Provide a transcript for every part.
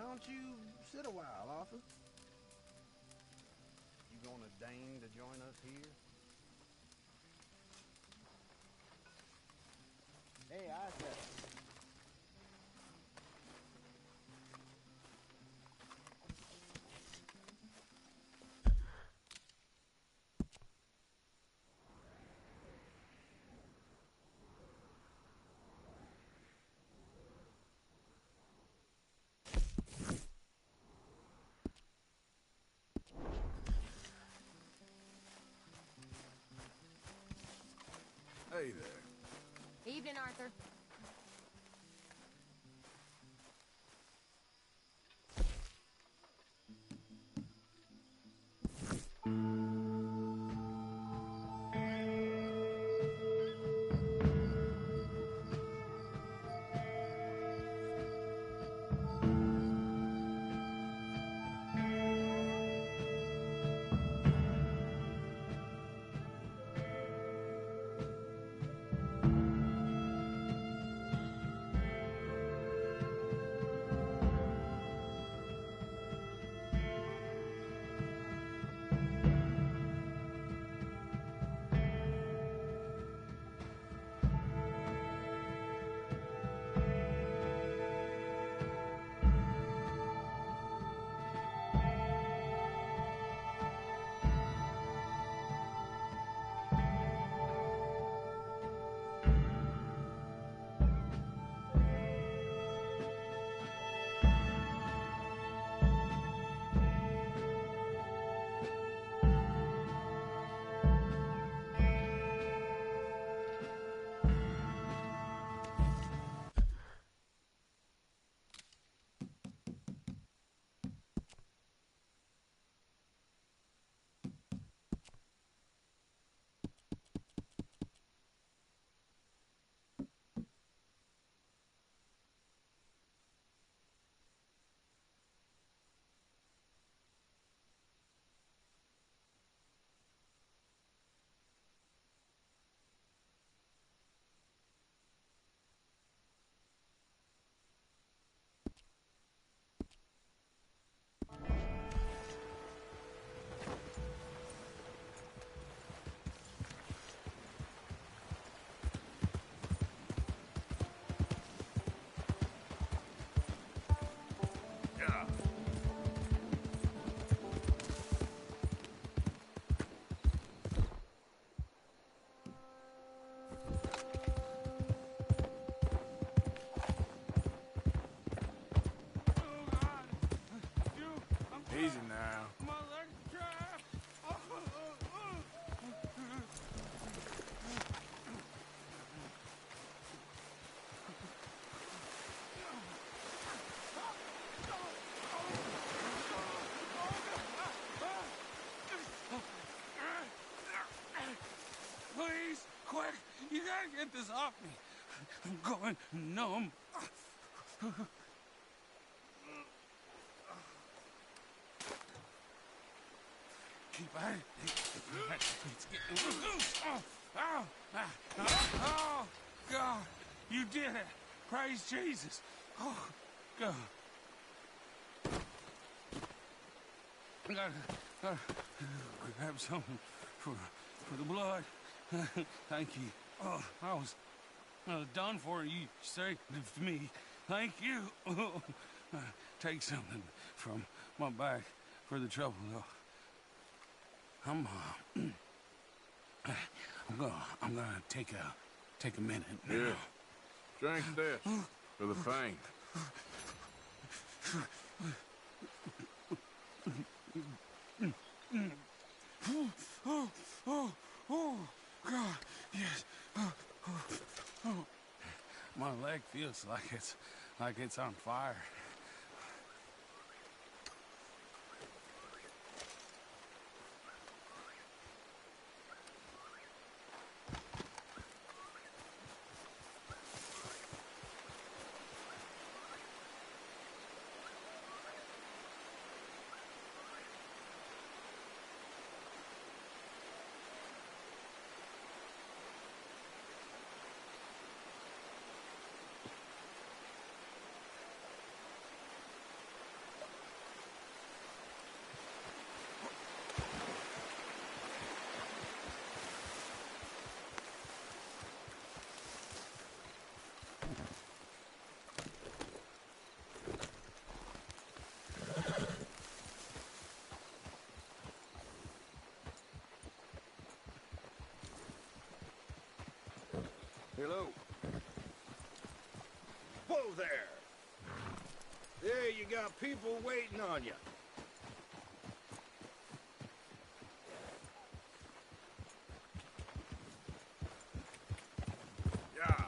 don't you sit a while, Arthur? You gonna deign to join us here? Hey, Arthur. Hey there. Evening, Arthur. Easy now. Please, quick! You gotta get this off me. I'm going numb. Keep at it. It's getting loose. Oh, God. You did it. Praise Jesus. Oh, God. I gotta grab something for the blood. Thank you. Oh, I was done for. You saved me. Thank you. Take something from my bag for the trouble, though. I'm gonna take a minute now. Here, drink this for the pain. Oh, God, yes. My leg feels like it's on fire. Hello. Whoa there! There you got people waiting on you. Yeah.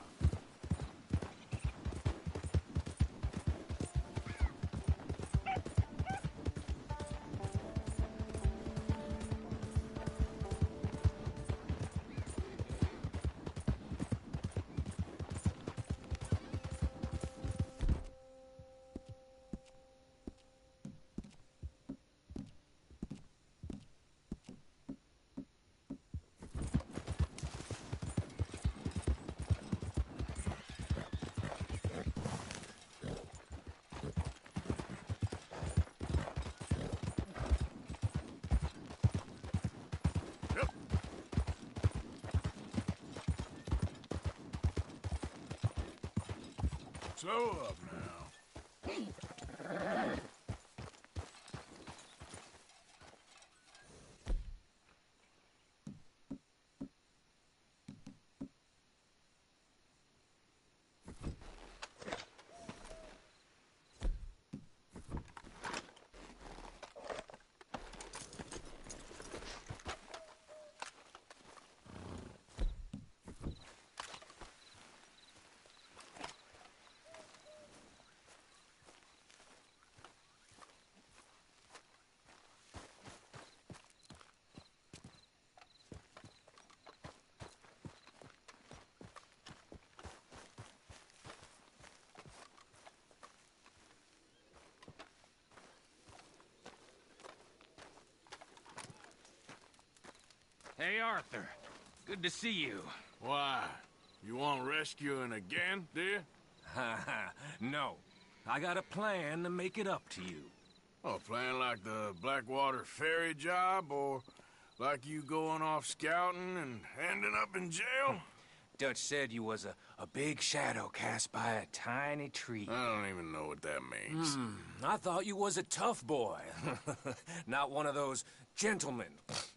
Slow up now. Hey, Arthur. Good to see you. Why? You want rescuing again, dear? No. I got a plan to make it up to you. Oh, playing like the Blackwater ferry job, or like you going off scouting and ending up in jail? Dutch said you was a big shadow cast by a tiny tree. I don't even know what that means. I thought you was a tough boy. Not one of those gentlemen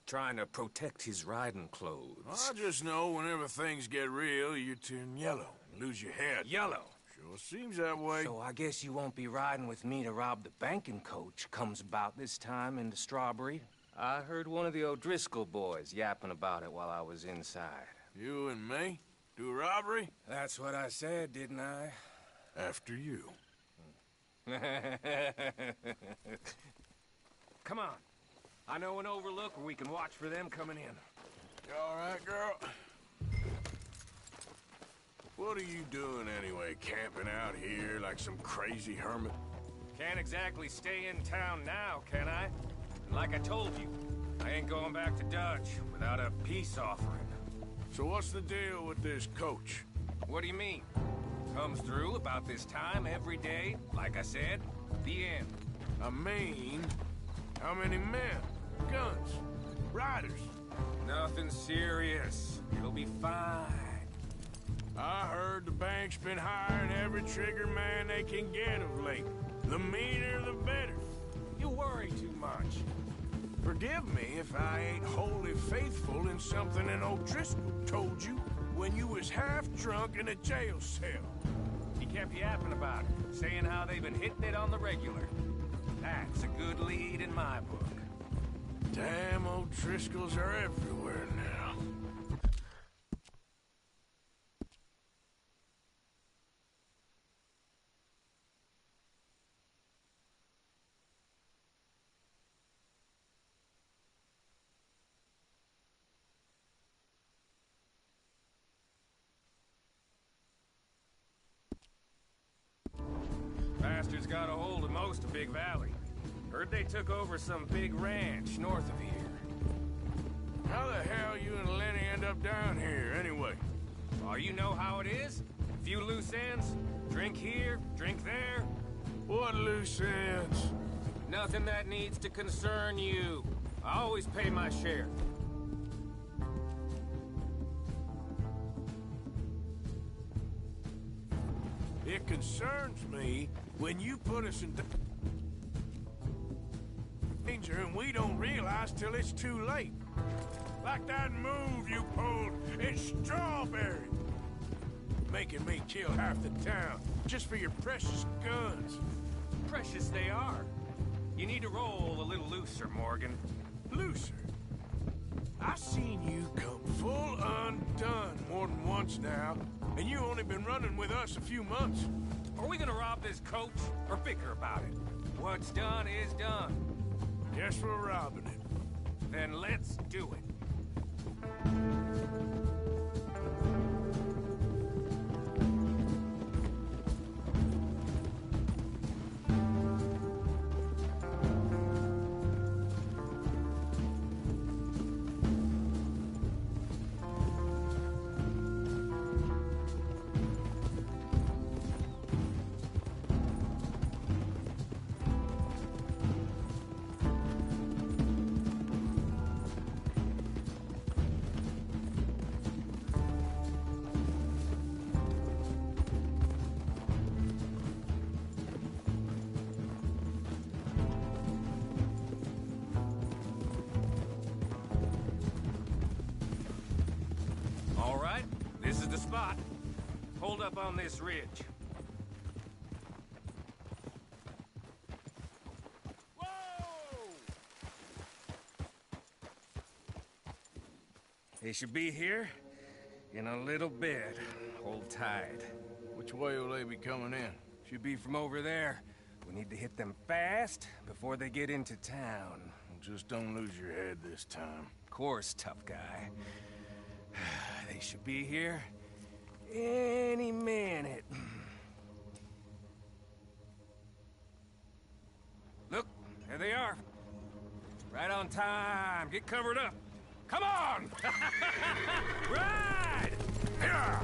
trying to protect his riding clothes. I just know whenever things get real, you turn yellow and lose your head. Yellow. Sure seems that way. So I guess you won't be riding with me to rob the banking coach comes about this time in the Strawberry. I heard one of the O'Driscoll boys yapping about it while I was inside. You and me? Do a robbery? That's what I said, didn't I? After you. Come on. I know an overlook where we can watch for them coming in. You all right, girl? What are you doing anyway, camping out here like some crazy hermit? Can't exactly stay in town now, can I? And like I told you, I ain't going back to Dutch without a peace offering. So what's the deal with this coach? What do you mean? Comes through about this time every day, like I said, the end. I mean, how many men, guns, riders? Nothing serious. It'll be fine. I heard the bank's been hiring every trigger man they can get of late. The meaner, the better. You worry too much. Forgive me if I ain't wholly faithful in something an O'Driscoll told you when you was half drunk in a jail cell. He kept yapping about it, saying how they've been hitting it on the regular. That's a good lead in my book. Damn, O'Driscolls are everywhere now. Bastards got a hold of most of Big Valley. Heard they took over some big ranch north of here. How the hell you and Lenny end up down here, anyway? Oh, you know how it is? Few loose ends. Drink here, drink there. What loose ends? Nothing that needs to concern you. I always pay my share. It concerns me when you put us in danger and we don't realize till it's too late. Like that move you pulled in Strawberry. making me kill half the town just for your precious guns. Precious they are. You need to roll a little looser, Morgan. Looser? I've seen you come full undone more than once now, and you only been running with us a few months. Are we gonna rob this coach or bicker about it? What's done is done. Guess we're robbing it. Then let's do it. All right, this is the spot. Hold up on this ridge. Whoa! They should be here in a little bit. Hold tight. Which way will they be coming in? Should be from over there. We need to hit them fast before they get into town. Just don't lose your head this time. Of course, tough guy. They should be here any minute. Look, there they are. Right on time. Get covered up. Come on! Ride! Yeah!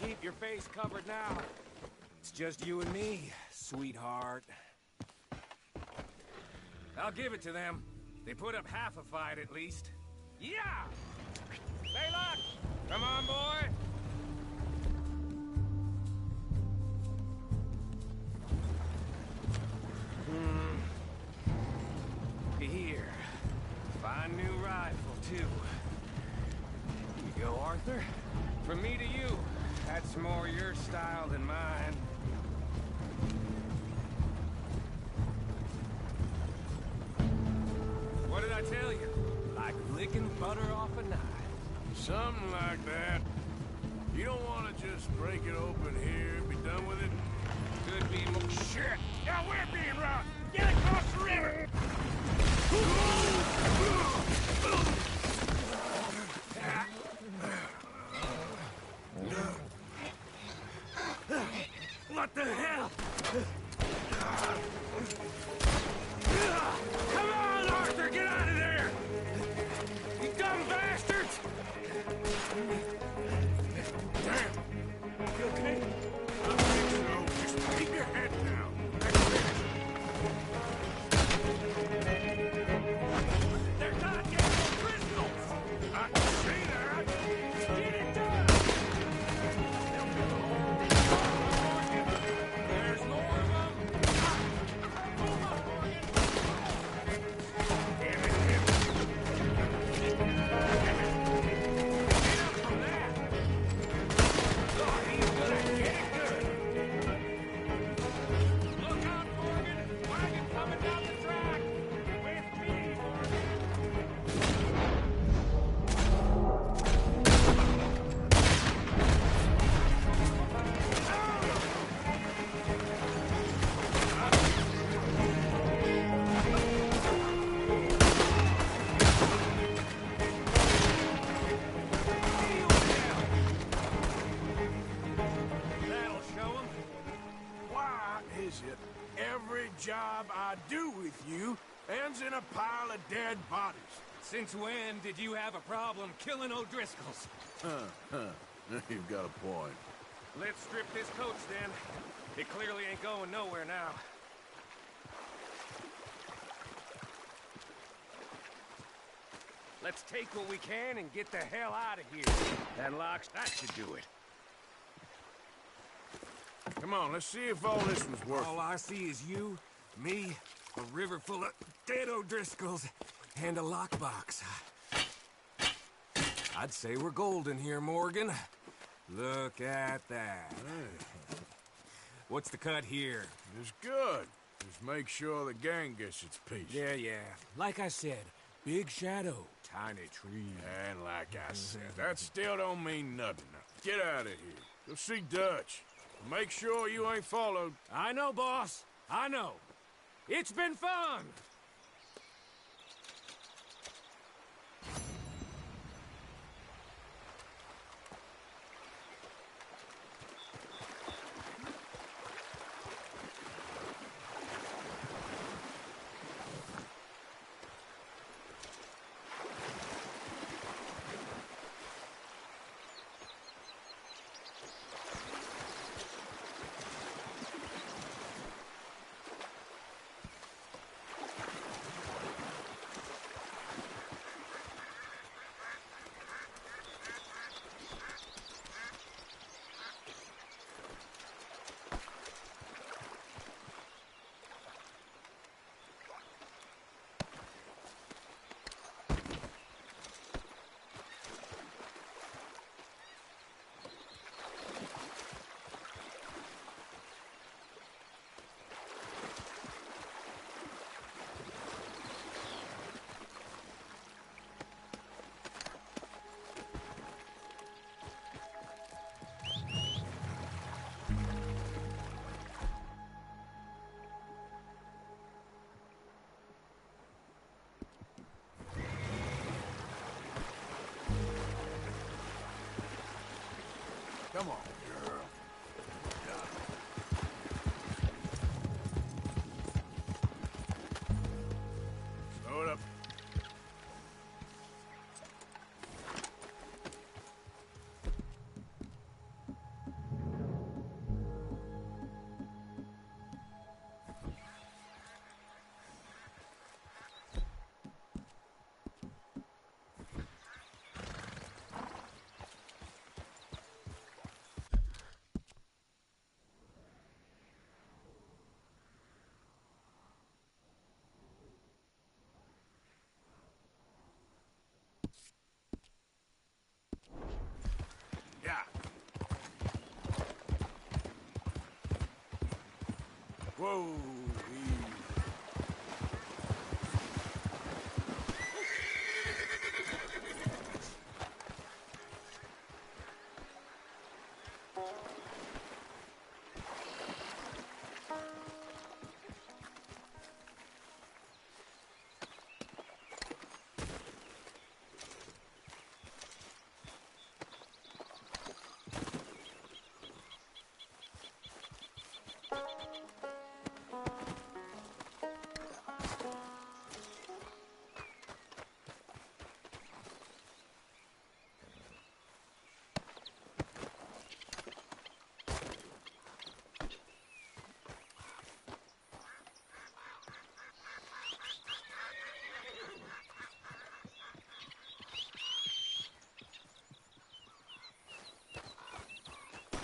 Keep your face covered now. It's just you and me, sweetheart. I'll give it to them. They put up half a fight at least. Yeah! Stay locked! Come on, boy! Here. Fine new rifle, too. Here you go, Arthur. From me to you. That's more your style than mine. What did I tell you? Like licking butter off a knife. Something like that. You don't want to just break it open here, be done with it? Could be more. Shit! Now we're being robbed! Get across the river! What the hell? Come on, Arthur, get out of there! You dumb bastards! Damn! You okay? I think so. Just keep your head down. every job I do with you ends in a pile of dead bodies. Since when did you have a problem killing O'Driscolls? You've got a point. Let's strip this coach then. It clearly ain't going nowhere now. Let's take what we can and get the hell out of here. That should do it. Come on, let's see if all this was worth All I see is you, me, a river full of dead O'Driscolls, and a lockbox. I'd say we're golden here, Morgan. Look at that. What's the cut here? It's good. Just make sure the gang gets its piece. Yeah. Like I said, big shadow, tiny tree. And like I said, that still don't mean nothing. Now, get out of here. Go see Dutch. Make sure you ain't followed. I know, boss. I know. It's been fun! Come on, girl. Slow it up. Yeah. Whoa.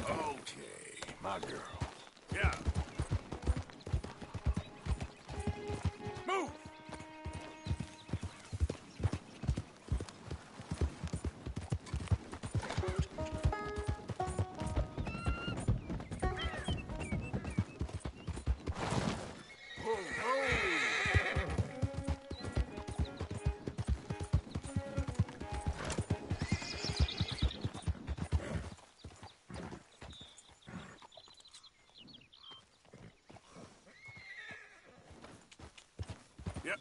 Okay, my girl. Yeah. Move! Whoa, whoa! Yep.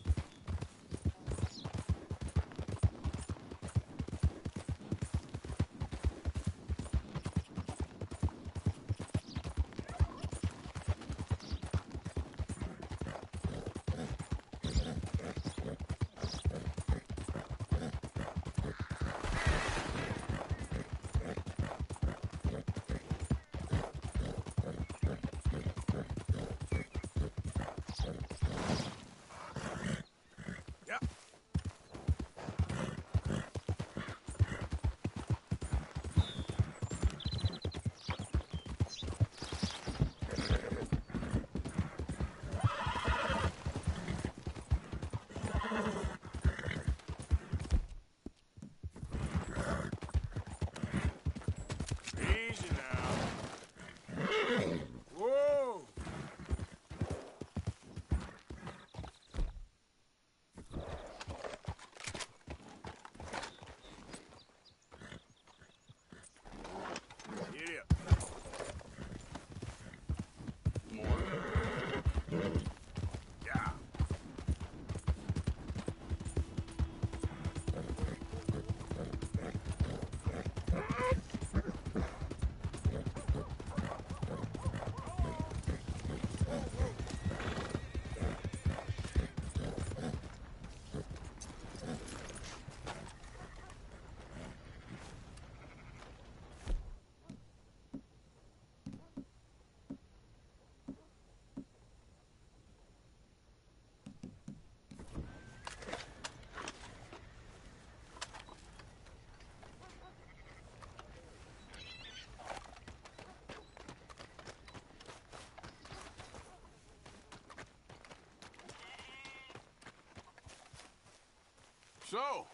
So,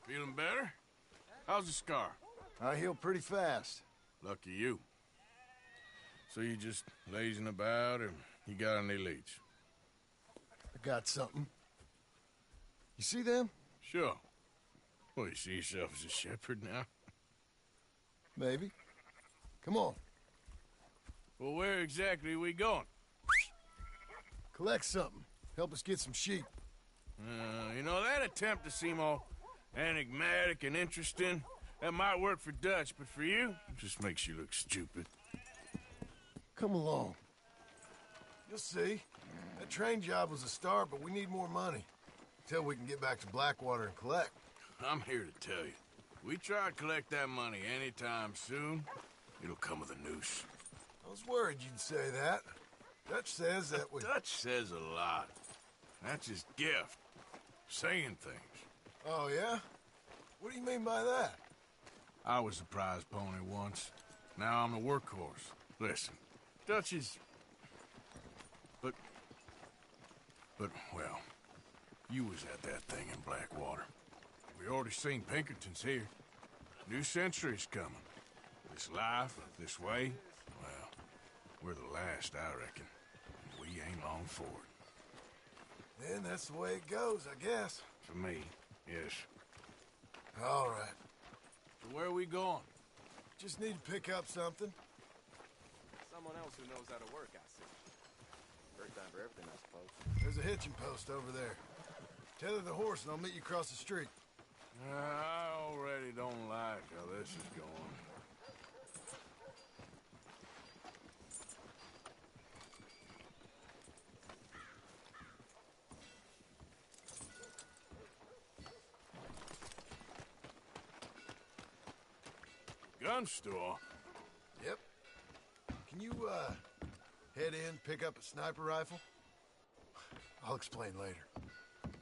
feeling better? How's the scar? I heal pretty fast. Lucky you. So you just lazing about, or you got any leads? I got something. You see them? Sure. Well, you see yourself as a shepherd now? Maybe. Come on. Well, where exactly are we going? Collect something. Help us get some sheep. You know, that attempt to seem all enigmatic and interesting, that might work for Dutch, but for you, it just makes you look stupid. Come along. You'll see. That train job was a start, but we need more money. Until we can get back to Blackwater and collect. I'm here to tell you. We try to collect that money anytime soon, it'll come with a noose. I was worried you'd say that. Dutch says that we... Dutch says a lot. That's his gift. Saying things. Oh, yeah? What do you mean by that? I was the prize pony once. Now I'm the workhorse. Listen, Dutch is... But, well, you was at that thing in Blackwater. We already seen Pinkertons here. New century's coming. This life, this way, well, we're the last, I reckon. We ain't long for it. Then that's the way it goes, I guess. For me, yes. All right. So where are we going? Just need to pick up something. Someone else who knows how to work, I see. First time for everything, I suppose. There's a hitching post over there. Tether the horse and I'll meet you across the street. I already don't like how this is going. Gun store? Yep. Can you, head in, pick up a sniper rifle? I'll explain later.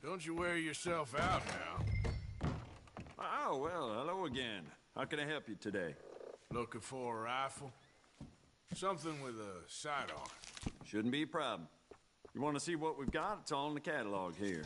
Don't you wear yourself out now. Oh, well, hello again. How can I help you today? Looking for a rifle? Something with a sight on it. Shouldn't be a problem. You want to see what we've got? It's all in the catalog here.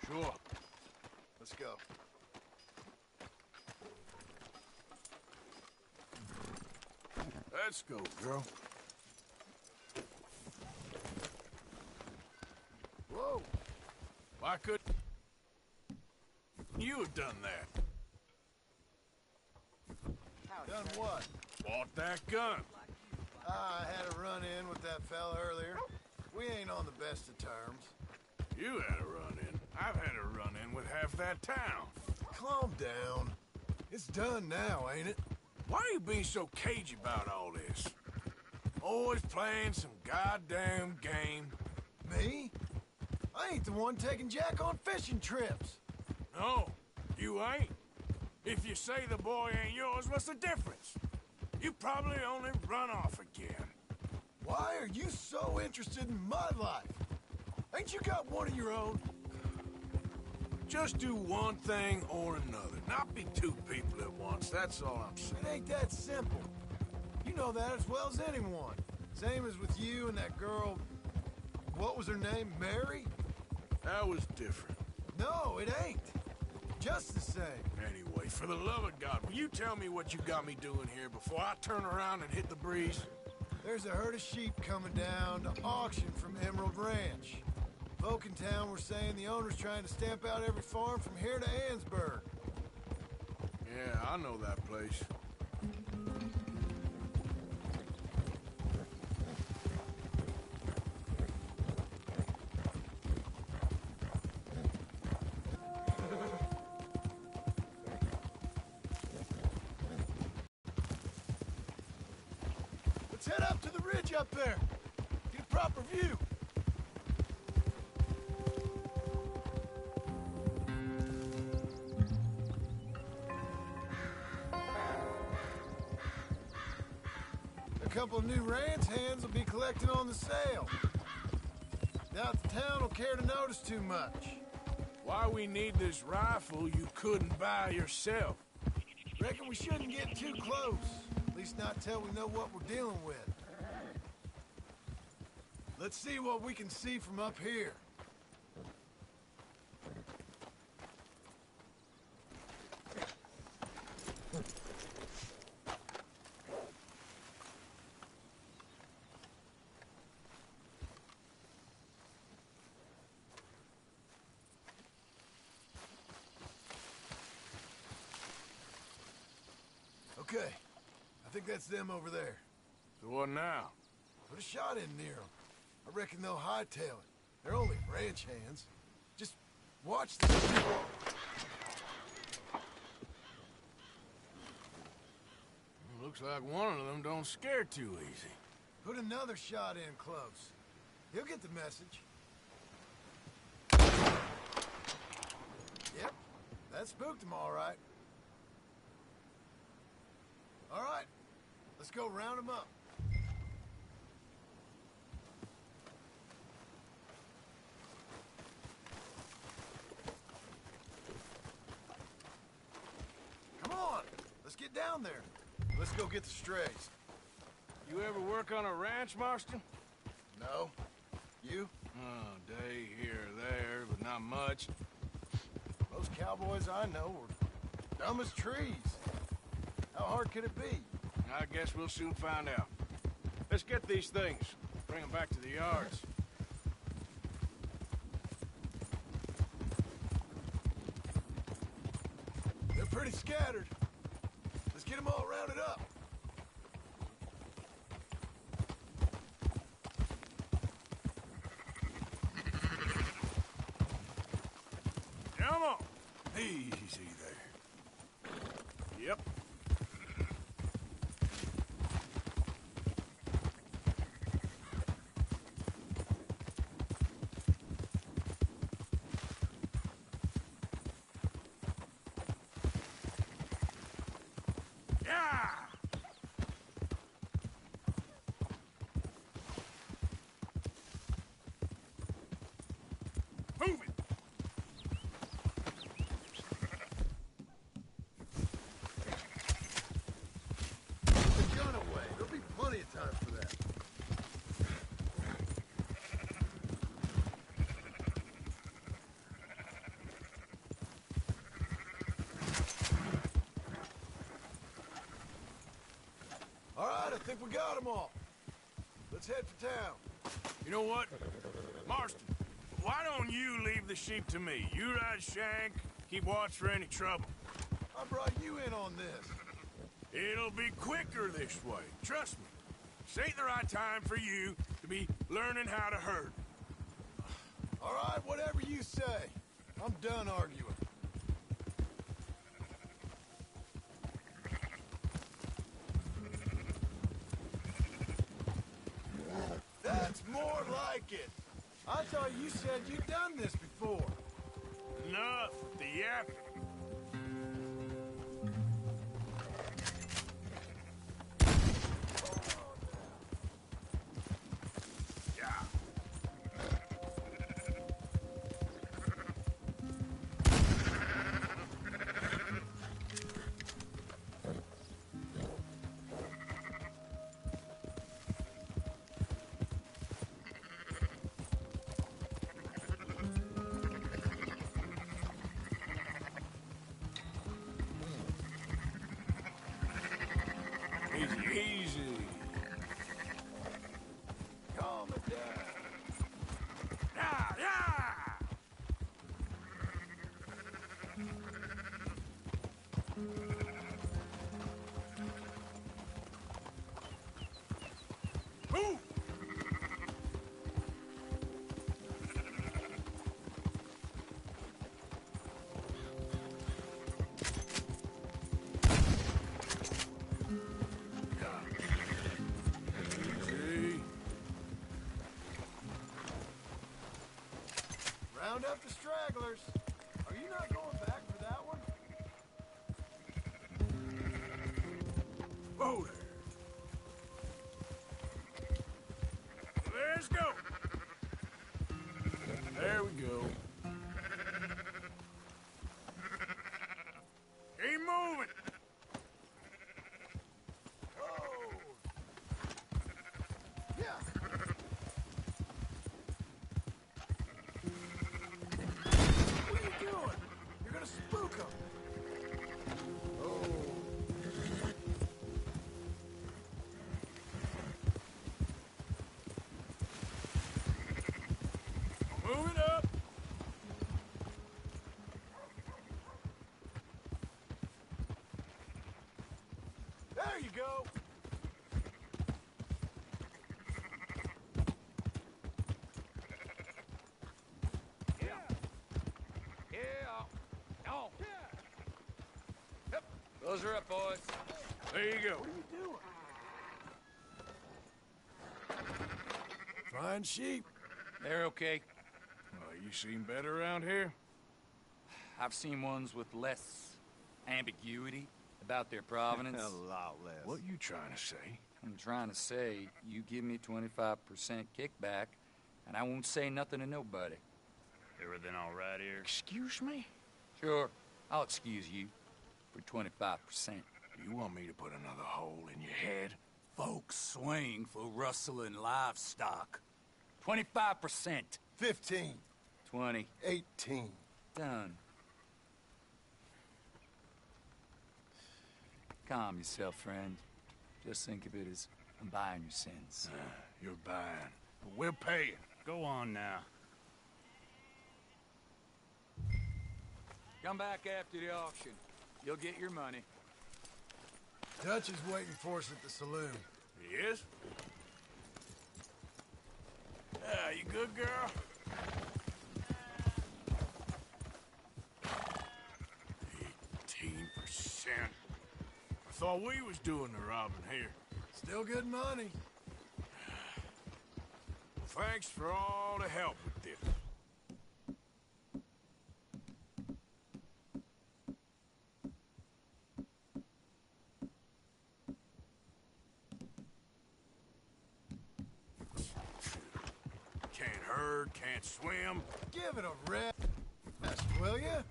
Sure. Let's go. Let's go, girl. Whoa! Why couldn't you have done that? Done what? Bought that gun. I had a run-in with that fella earlier. We ain't on the best of terms. You had a run-in. I've had a run-in with half that town. Calm down. It's done now, ain't it? Why are you being so cagey about all this? Always playing some goddamn game. Me? I ain't the one taking Jack on fishing trips. No, you ain't. If you say the boy ain't yours, what's the difference? You probably only run off again. Why are you so interested in my life? Ain't you got one of your own? Just do one thing or another. Not be two people at once, that's all I'm saying. It ain't that simple. You know that as well as anyone. Same as with you and that girl... What was her name? Mary? That was different. No, it ain't. Just the same. Anyway, for the love of God, will you tell me what you got me doing here before I turn around and hit the breeze? There's a herd of sheep coming down to auction from Emerald Ranch. Folk in town were saying the owner's trying to stamp out every farm from here to Ansburg. Yeah, I know that place. Let's head up to the ridge up there. Get a proper view. A couple of new ranch hands will be collecting on the sale. Doubt the town will care to notice too much. Why we need this rifle you couldn't buy yourself? Reckon we shouldn't get too close. At least not till we know what we're dealing with. Let's see what we can see from up here. Okay, I think that's them over there. So what now? Put a shot in near them. I reckon they'll hightail it. They're only ranch hands. Just watch them. Looks like one of them don't scare too easy. Put another shot in close. He'll get the message. Yep, that spooked him all right. All right, let's go round him up. Come on, let's get down there. Let's go get the strays. You ever work on a ranch, Marston? No? You? Oh, day here or there, but not much. Most cowboys I know are dumb as trees. How hard could it be? I guess we'll soon find out. Let's get these things. Bring them back to the yards. They're pretty scattered. Let's get them all rounded up. Come on. Easy there. Yep. Yeah! Move it! think we got them all. Let's head for town. You know what? Marston, why don't you leave the sheep to me? You ride Shank, keep watch for any trouble. I brought you in on this. It'll be quicker this way. Trust me. This ain't the right time for you to be learning how to herd. All right, whatever you say. I'm done arguing. That's more like it. I thought you said you'd done this before. Enough, the yap. Easy, easy. Calm it down. Yeah, yeah! Move! Easy. Round up the stragglers. Are you not going back for that one? Whoa there. Let's go. There we go. Keep moving. Oh! Yeah! What are you doing? You're gonna spook them. Oh. Moving up. There you go. Yeah. Oh. Yep. Those are up, boys. There you go. What are you doing? Fine sheep. They're okay. You seem better around here? I've seen ones with less ambiguity about their provenance. A lot less. What you trying to say? I'm trying to say, you give me 25% kickback, and I won't say nothing to nobody. Everything all right here? Excuse me? Sure, I'll excuse you for 25%. You want me to put another hole in your head? Folks swing for rustling livestock. 25%. 15. 20. 18. Done. Calm yourself, friend. Just think of it as I'm buying your sins. You're buying, but we're paying. Go on now. Come back after the auction. You'll get your money. Dutch is waiting for us at the saloon. Yes? You good, girl? 18%. I thought we was doing the robbing here. Still good money. Thanks for all the help with this. Can't herd, can't swim. Give it a rest, will ya?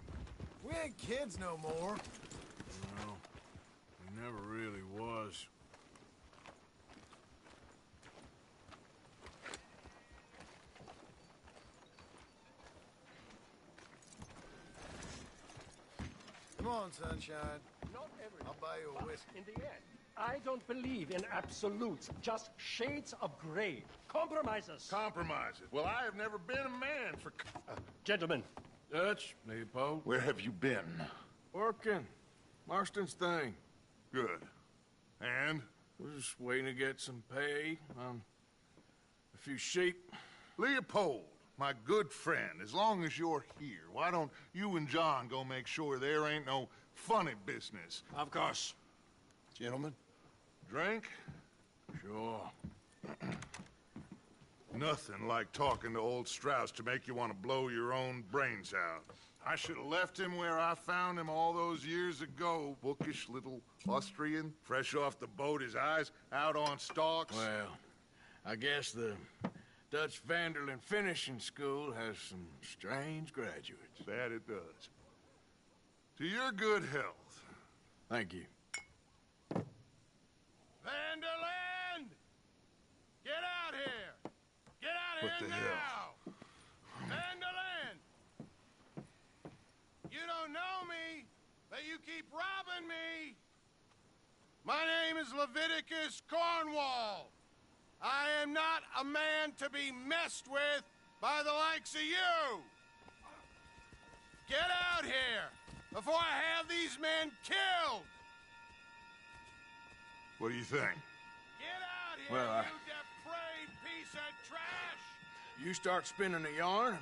We ain't kids no more. No, we never really was. Come on, sunshine. Not every. I'll buy you a whiskey. In the end, I don't believe in absolutes, just shades of gray. Compromises. Compromises. Well, I have never been a man for... Gentlemen. Dutch, Leopold. Where have you been? Working. Marston's thing. Good. And? We're just waiting to get some pay on a few sheep. Leopold, my good friend, as long as you're here, why don't you and John go make sure there ain't no funny business? Of course. Gentlemen? Drink? Sure. Nothing like talking to old Strauss to make you want to blow your own brains out. I should have left him where I found him all those years ago. Bookish little Austrian, fresh off the boat, his eyes out on stalks. Well, I guess the Dutch Vanderlyn Finishing School has some strange graduates. That it does. To your good health. Thank you. Vanderland! Get out here! Get out What here the now! hell? Vanderland! You don't know me, but you keep robbing me! My name is Leviticus Cornwall. I am not a man to be messed with by the likes of you! Get out here before I have these men killed! What do you think? Get out here, Well, you depraved piece of trash! You start spinning the yarn.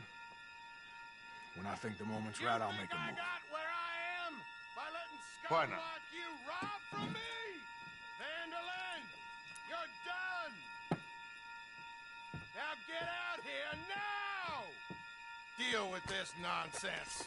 When I think the moment's right, I'll make a I move. got where I am by letting Why scum not? like you rob from me! Vanderlyn, you're done! Now get out here now! Deal with this nonsense.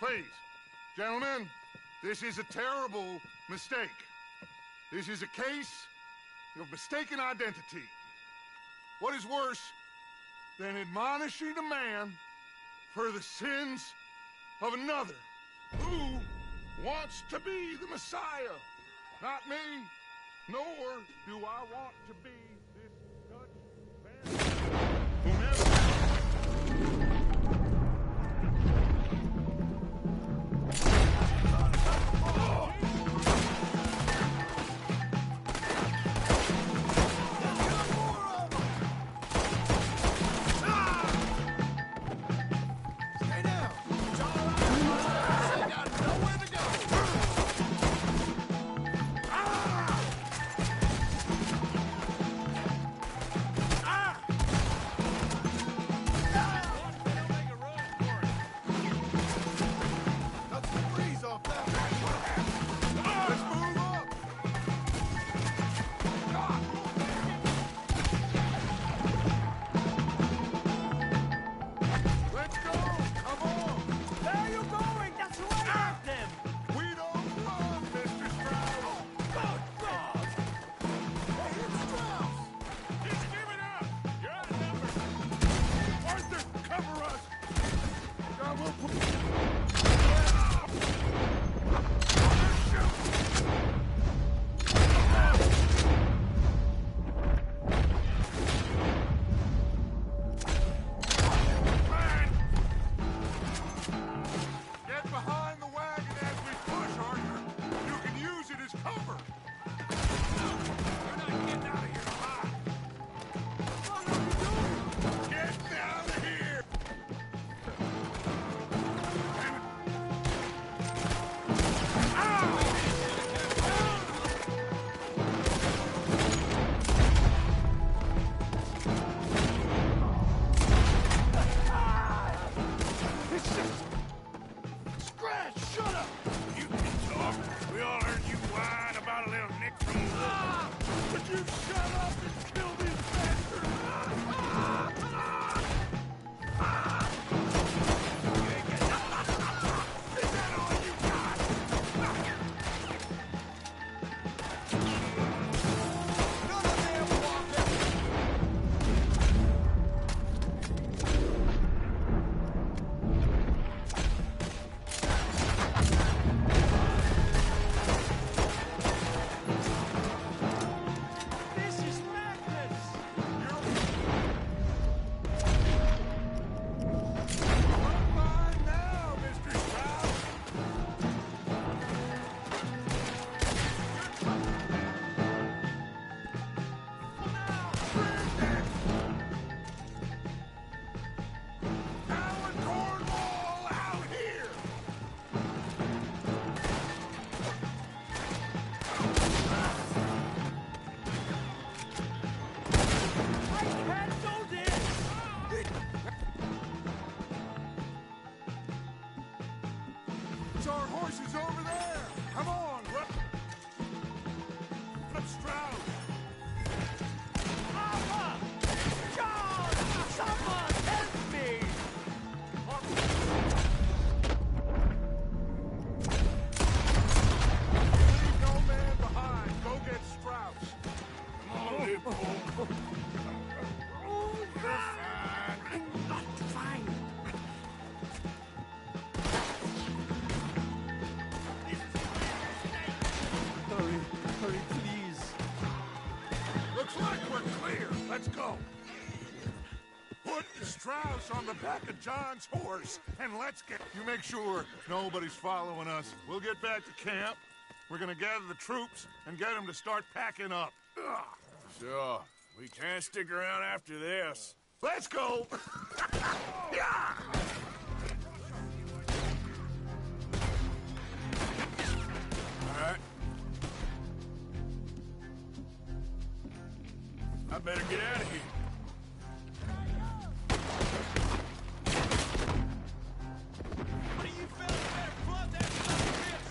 Please, gentlemen, this is a terrible mistake. This is a case of mistaken identity. What is worse than admonishing a man for the sins of another who wants to be the Messiah? Not me, nor do I want to be this Dutch man. Whomever. Our horses over there! Come on, run! Up Strauss! Papa! John! Someone help me! Leave no man behind. Go get Strauss. Come on, Leopold. You're fine. I'm not fine. Hurry, please. Looks like we're clear. Let's go. Put Strauss on the back of John's horse, and let's get... You make sure nobody's following us. We'll get back to camp. We're gonna gather the troops and get them to start packing up. Ugh. Sure. We can't stick around after this. Let's go! Yeah! All right. I better get out of here. What do you fellas better club that son of a bitch?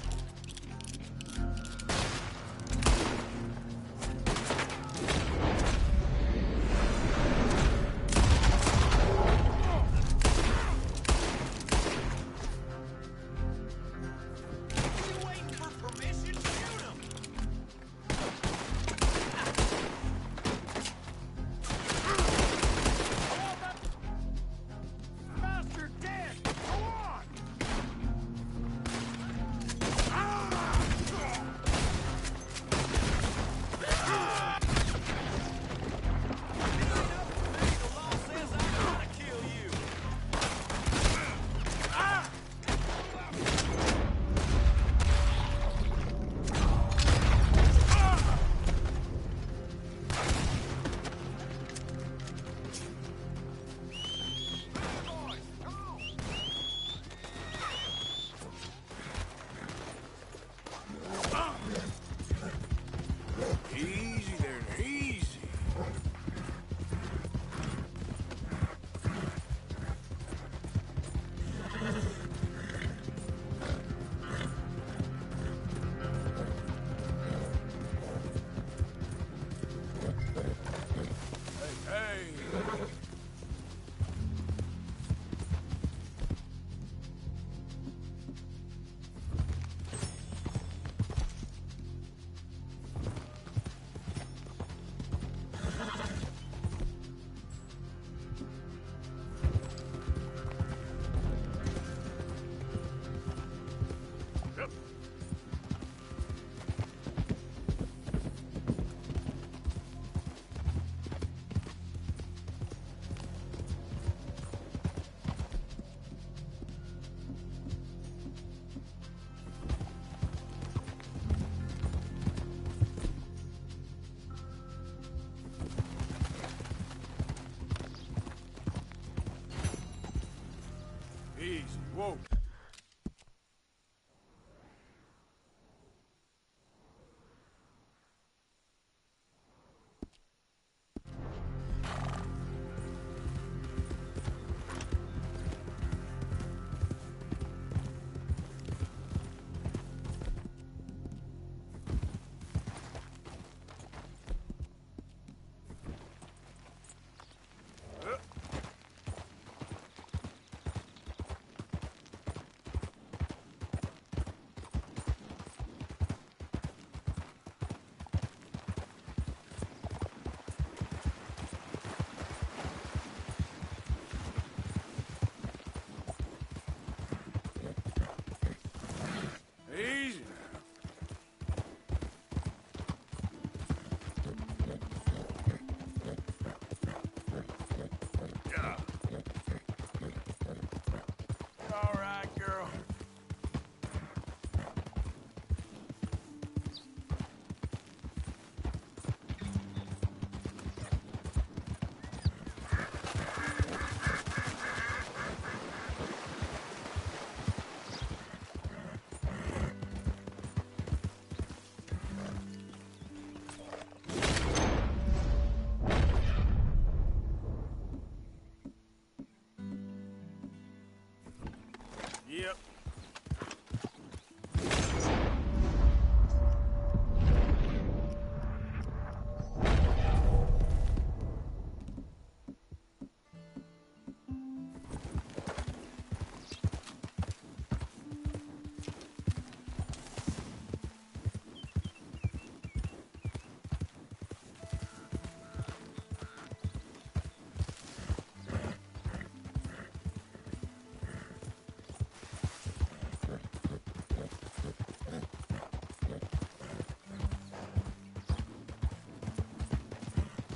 Whoa. Easy now. Yeah. All right, girl. Yep.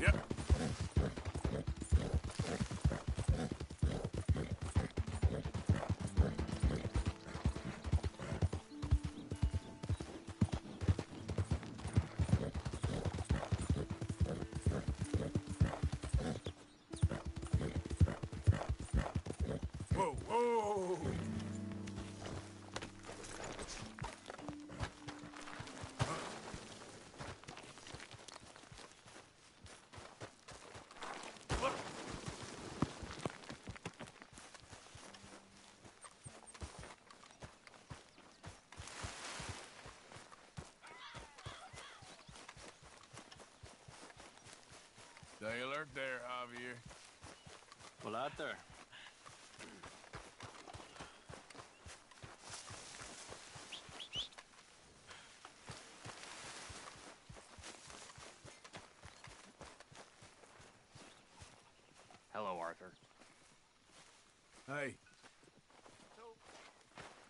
Yep. Whoa, whoa. Stay alert there, Javier. Well, out there. Hello, Arthur. Hey, So,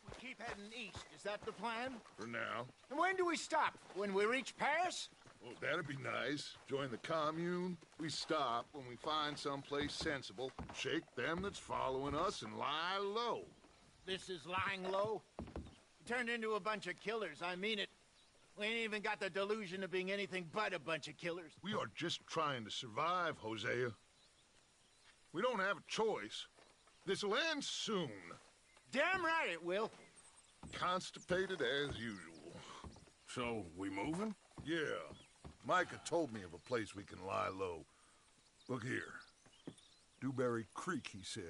we keep heading east. Is that the plan? For now. And when do we stop? When we reach Paris? Well, that'd be nice. Join the commune. We stop when we find someplace sensible, shake them that's following us, and lie low. This is lying low? We turned into a bunch of killers, I mean it. We ain't even got the delusion of being anything but a bunch of killers. We are just trying to survive, Hosea. We don't have a choice. This'll end soon. Damn right it will. Constipated as usual. so we moving? Yeah. Micah told me of a place we can lie low. Look here. Dewberry Creek, he said.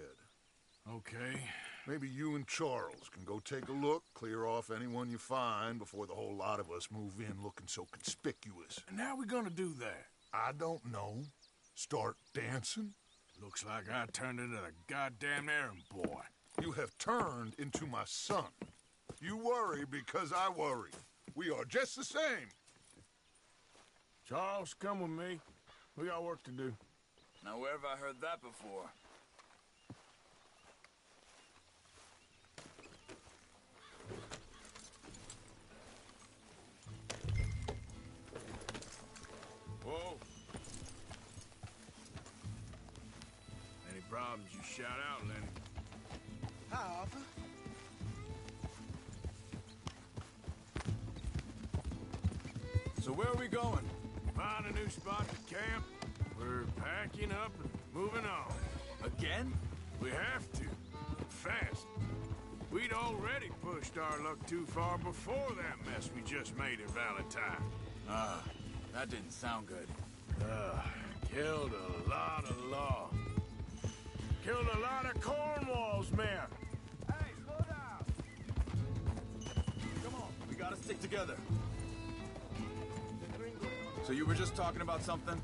Okay. Maybe you and Charles can go take a look, clear off anyone you find before the whole lot of us move in looking so conspicuous. And how we gonna do that? I don't know. Start dancing? Looks like I turned into the goddamn errand boy. You have turned into my son. You worry because I worry. We are just the same. Charles, come with me. We got work to do. Now, where have I heard that before? Whoa. Any problems, you shout out, Lenny. Hi, Arthur. So where are we going? Find a new spot to camp? We're packing up and moving on. Again? We have to. Fast. We'd already pushed our luck too far before that mess we just made at Valentine. That didn't sound good. Killed a lot of law. Killed a lot of Cornwall's men. Hey, slow down! Come on, we gotta stick together. So you were just talking about something?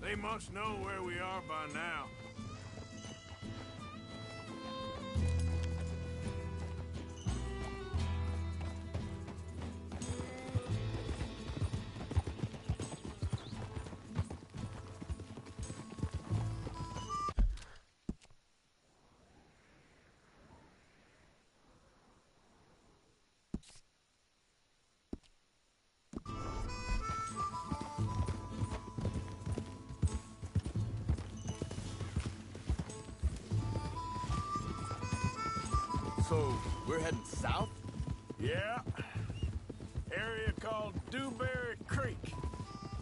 They must know where we are by now. So, we're heading south? Yeah. Area called Dewberry Creek.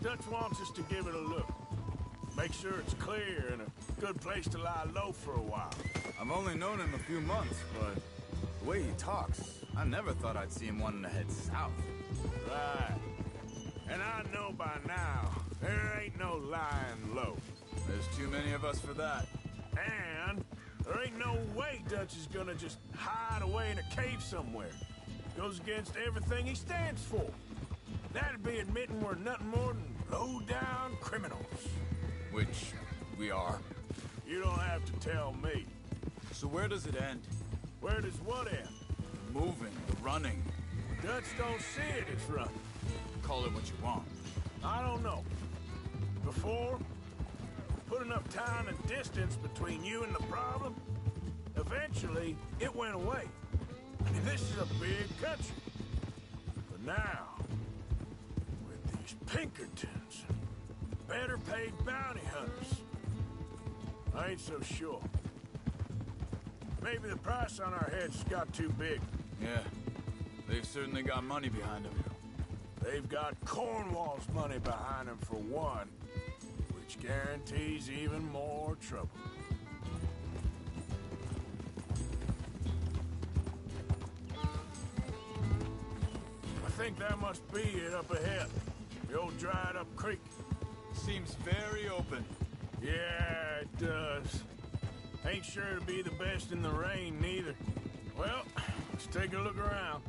Dutch wants us to give it a look. Make sure it's clear and a good place to lie low for a while. I've only known him a few months, but the way he talks, I never thought I'd see him wanting to head south. Right. And I know by now, there ain't no lying low. There's too many of us for that. And there ain't no way Dutch is gonna just hide away in a cave somewhere. Goes against everything he stands for. That'd be admitting we're nothing more than low-down criminals. Which we are. You don't have to tell me. So where does it end? Where does what end? The moving, the running. Dutch don't see it as running. Call it what you want. I don't know. Before, put enough time and distance between you and the problem, eventually it went away. I mean, this is a big country. But now, with these Pinkertons and better paid bounty hunters, I ain't so sure. Maybe the price on our heads got too big. Yeah, they've certainly got money behind them. They've got Cornwall's money behind them for one, which guarantees even more trouble. I think that must be it up ahead. The old dried-up creek. Seems very open. Yeah, it does. Ain't sure to be the best in the rain, neither. Well, let's take a look around.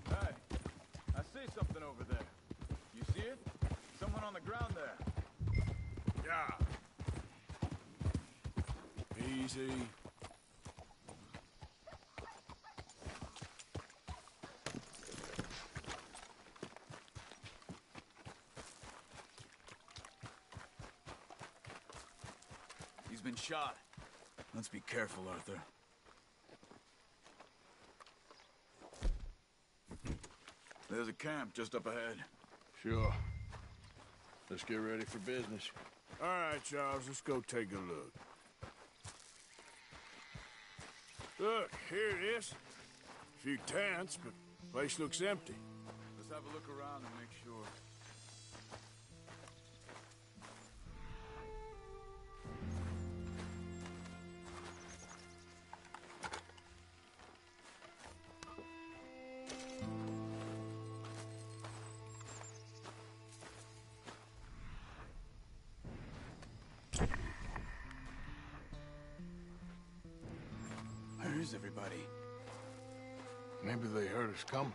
Hey, I see something over there. You see it? Someone on the ground there. Yeah. Easy. He's been shot. Let's be careful, Arthur. There's a camp just up ahead. Sure. Let's get ready for business. All right, Charles, let's go take a look. Look, here it is. A few tents, but the place looks empty. Let's have a look around and make sure. Where is everybody? Maybe they heard us coming.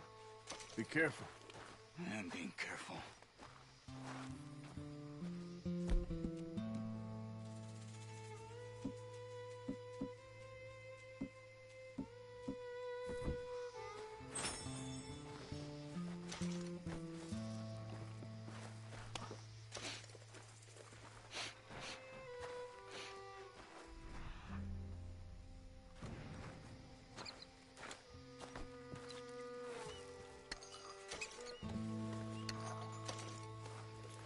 Be careful. I'm being careful.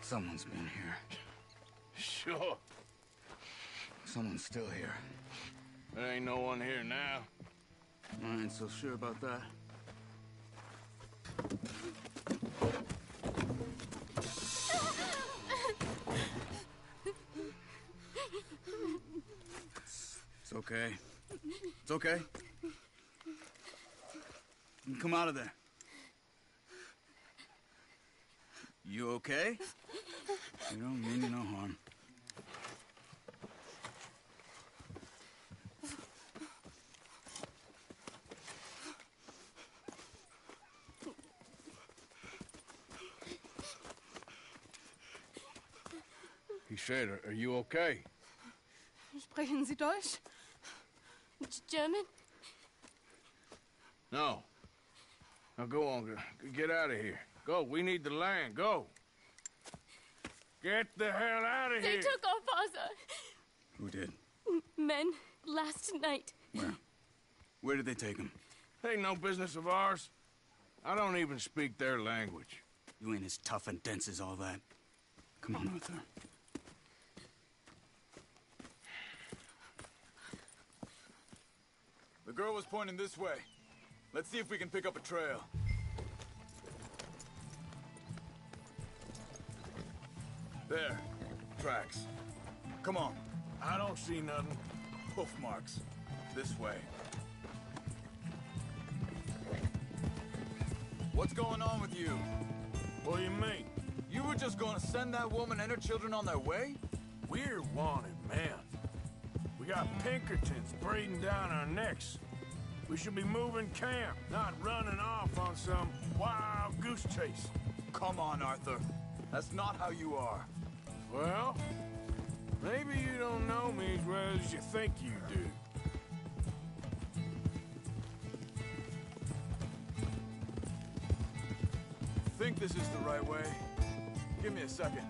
Someone's been here. Sure. Someone's still here. There ain't no one here now. I ain't so sure about that. okay. It's okay. Come out of there. You okay? You don't mean you no harm. He said, are you okay? Sprechen Sie Deutsch? German? No. Now go on, get out of here. Go, we need the land, go. Get the hell out of here. They took our father. Who did? Men, last night. Where? Where did they take him? Ain't no business of ours. I don't even speak their language. You ain't as tough and dense as all that. Come on, Arthur. The girl was pointing this way. Let's see if we can pick up a trail. There. Tracks. Come on. I don't see nothing. Hoof marks. This way. What's going on with you? What do you mean? You were just gonna send that woman and her children on their way? We're wanted, man. We got Pinkertons breathing down our necks. We should be moving camp, not running off on some wild goose chase. Come on, Arthur. That's not how you are. Well, maybe you don't know me as well as you think you do. Think this is the right way? Give me a second.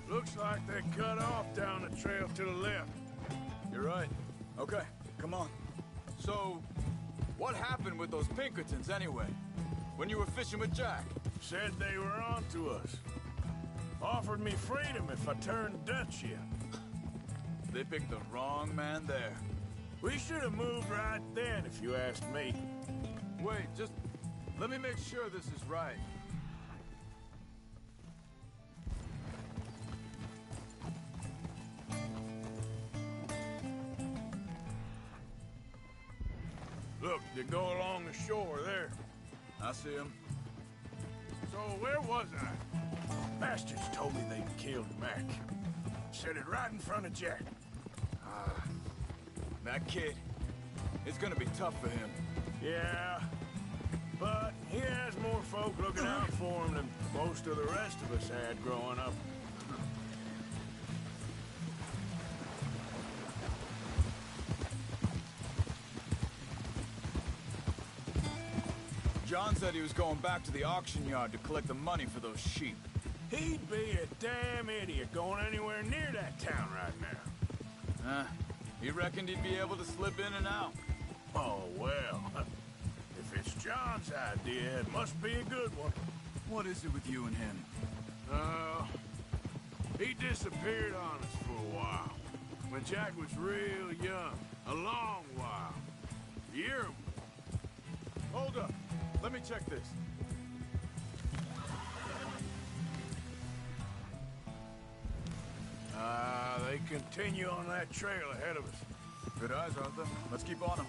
Looks like they cut off down the trail to the left. You're right. Okay, come on. So, what happened with those Pinkertons anyway? When you were fishing with Jack? Said they were on to us. Offered me freedom if I turned Dutch here. They picked the wrong man there. We should have moved right then, if you asked me. Wait, just let me make sure this is right. Look, they go along the shore there. I see him. So where was I? Bastards told me they'd killed Mac. Said it right in front of Jack. That kid, it's gonna be tough for him. Yeah, but he has more folk looking out for him than most of the rest of us had growing up. John said he was going back to the auction yard to collect the money for those sheep. He'd be a damn idiot going anywhere near that town right now. He reckoned he'd be able to slip in and out. Oh, well. If it's John's idea, it must be a good one. What is it with you and him? He disappeared on us for a while. When Jack was real young. A long while. A year. Hold up. Let me check this. They continue on that trail ahead of us. Good eyes, Arthur. Let's keep on them.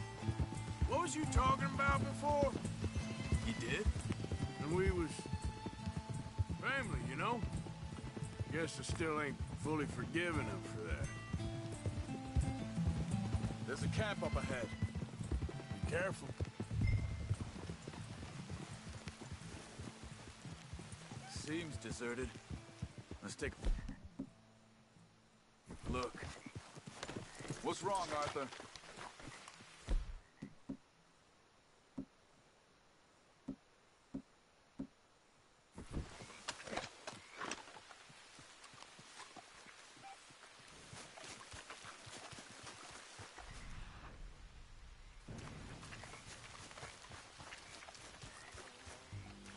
What was you talking about before? He did? And we was... family, you know? Guess I still ain't fully forgiven him for that. There's a camp up ahead. Be careful. Seems deserted. Let's take... Look. What's wrong, Arthur?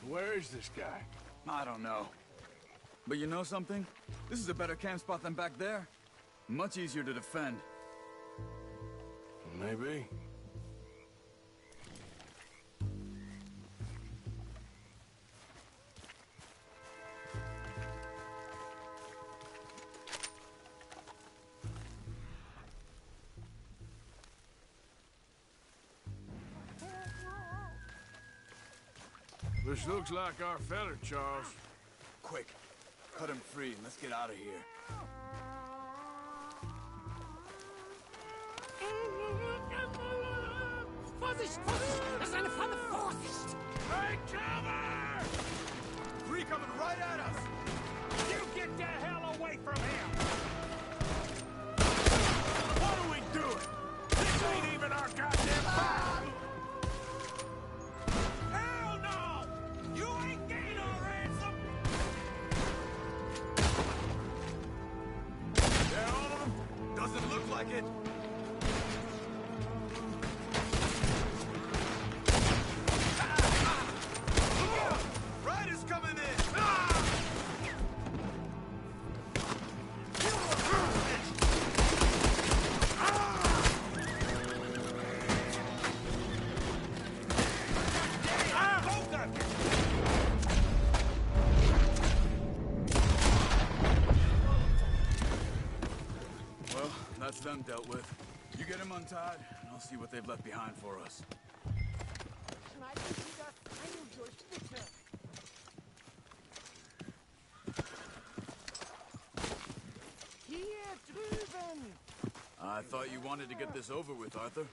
Where is this guy? I don't know. But you know something? This is a better camp spot than back there. Much easier to defend. Maybe. This looks like our feller, Charles. Quick, cut him free and let's get out of here. Vorsicht! Vorsicht! Das ist eine Falle! Vorsicht! Take cover! Three coming right at us! You get the hell away from him! What are we doing? This ain't even our goddamn fight! Hell no! You ain't getting our ransom! Yeah, all of them? Doesn't look like it. Riders coming in! Well, that's them dealt with. You get them untied, and I'll see what they've left behind for us. Schneiden Sie das Seil durch, bitte! Hier drüben! I thought you wanted to get this over with, Arthur.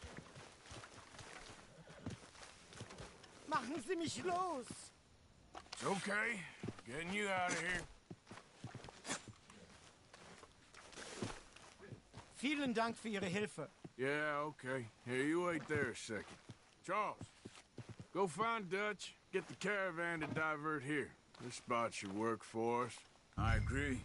Machen Sie mich los! It's okay. Getting you out of here. Vielen Dank für Ihre Hilfe. Yeah, okay. Here, you wait there a second. Charles, go find Dutch. Get the caravan to divert here. This spot should work for us. I agree.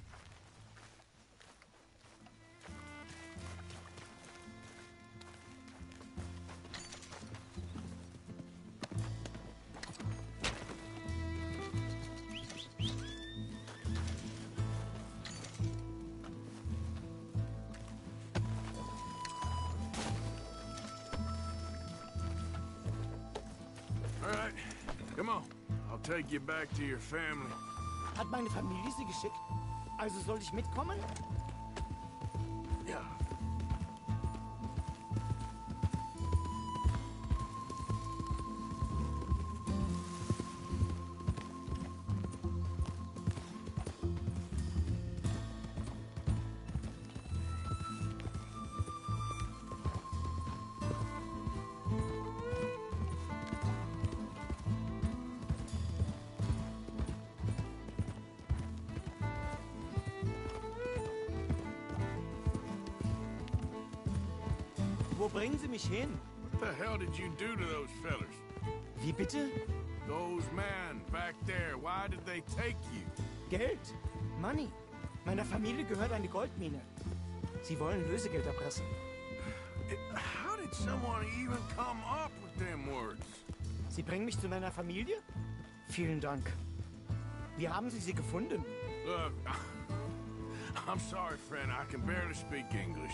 All right, come on. I'll take you back to your family. Hat meine Familie Sie geschickt? Also soll ich mitkommen? Ja. Wo bringen Sie mich hin? What the hell did you do to those fellers? Wie bitte? Those men back there, why did they take you? Geld? Money. Meiner Familie gehört eine Goldmine. Sie wollen Lösegeld erpressen. How did someone even come up with them words? Sie bringen mich zu meiner Familie? Vielen Dank. Wie haben Sie sie gefunden? Look, I'm sorry, friend. I can barely speak English.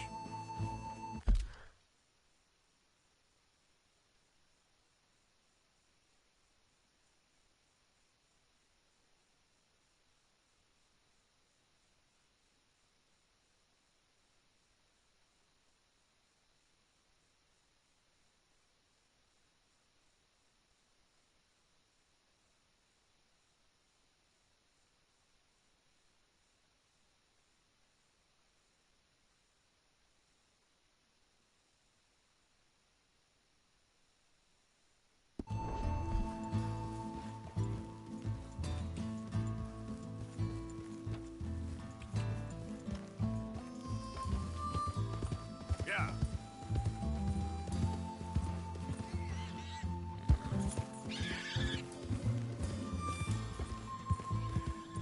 Yeah.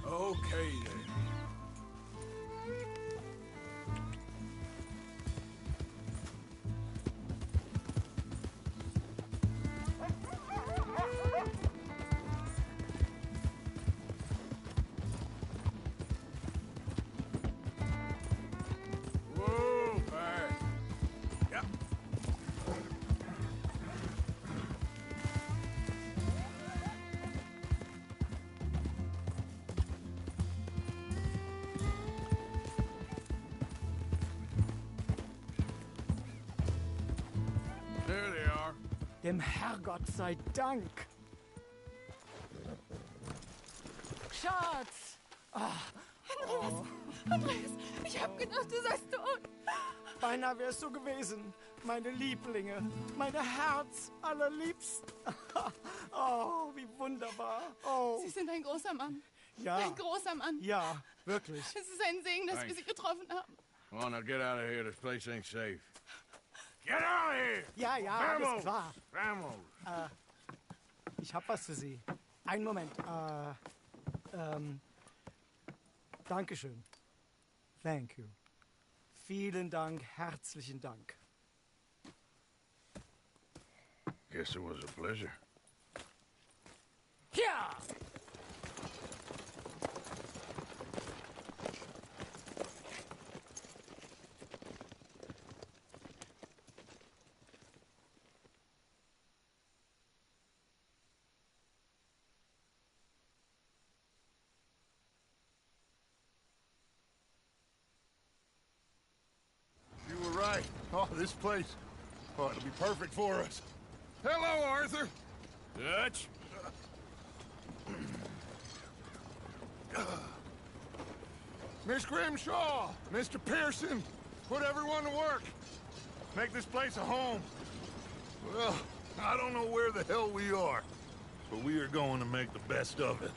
Okay, then. Whoa, fast. Yep. Dem Herrgott sei Dank. Andreas, ich hab gedacht, du seist tot. Beinahe wär's so gewesen. Meine Lieblinge, meine Herz allerliebsten. Oh, wie wunderbar. Oh. Sie sind ein großer Mann. Ja. Ein großer Mann. Ja, wirklich. Es ist ein Segen, dass wir Sie getroffen haben. Come on, now get out of here. This place ain't safe. Get out of here! Ja, ja, Vamos! alles klar. Vamos! Ich hab was für Sie. Einen Moment. Dankeschön. Thank you. Vielen Dank, herzlichen Dank. Guess it was a pleasure. Ja! You were right. Oh, this place. Oh, it'll be perfect for us. Hello, Arthur. Dutch? Miss Grimshaw, Mr. Pearson, put everyone to work. Make this place a home. Well, I don't know where the hell we are, but we are going to make the best of it.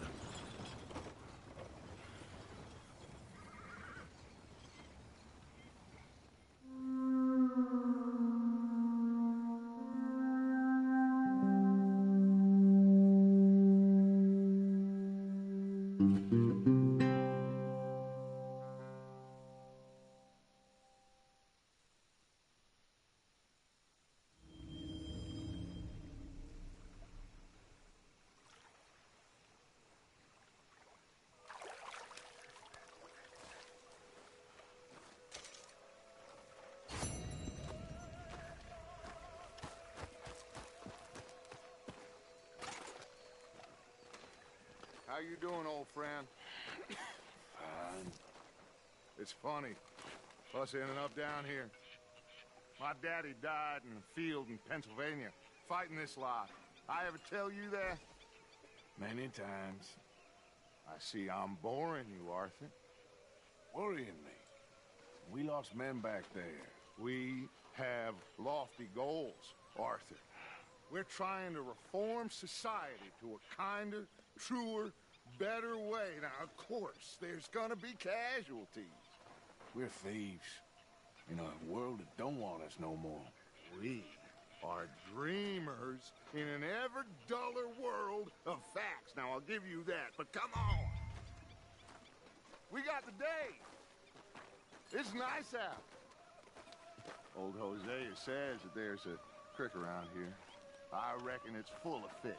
How you doing, old friend? Fine. It's funny, us ending up down here. My daddy died in a field in Pennsylvania, fighting this lot. I ever tell you that? Many times. I see I'm boring you, Arthur. Worrying me. We lost men back there. We have lofty goals, Arthur. We're trying to reform society to a kinder, truer, better way. Now, of course, there's gonna be casualties. We're thieves. In a world that don't want us no more. We are dreamers in an ever duller world of facts. Now, I'll give you that, but come on. We got the day. It's nice out. Old Hosea says that there's a creek around here. I reckon it's full of fish.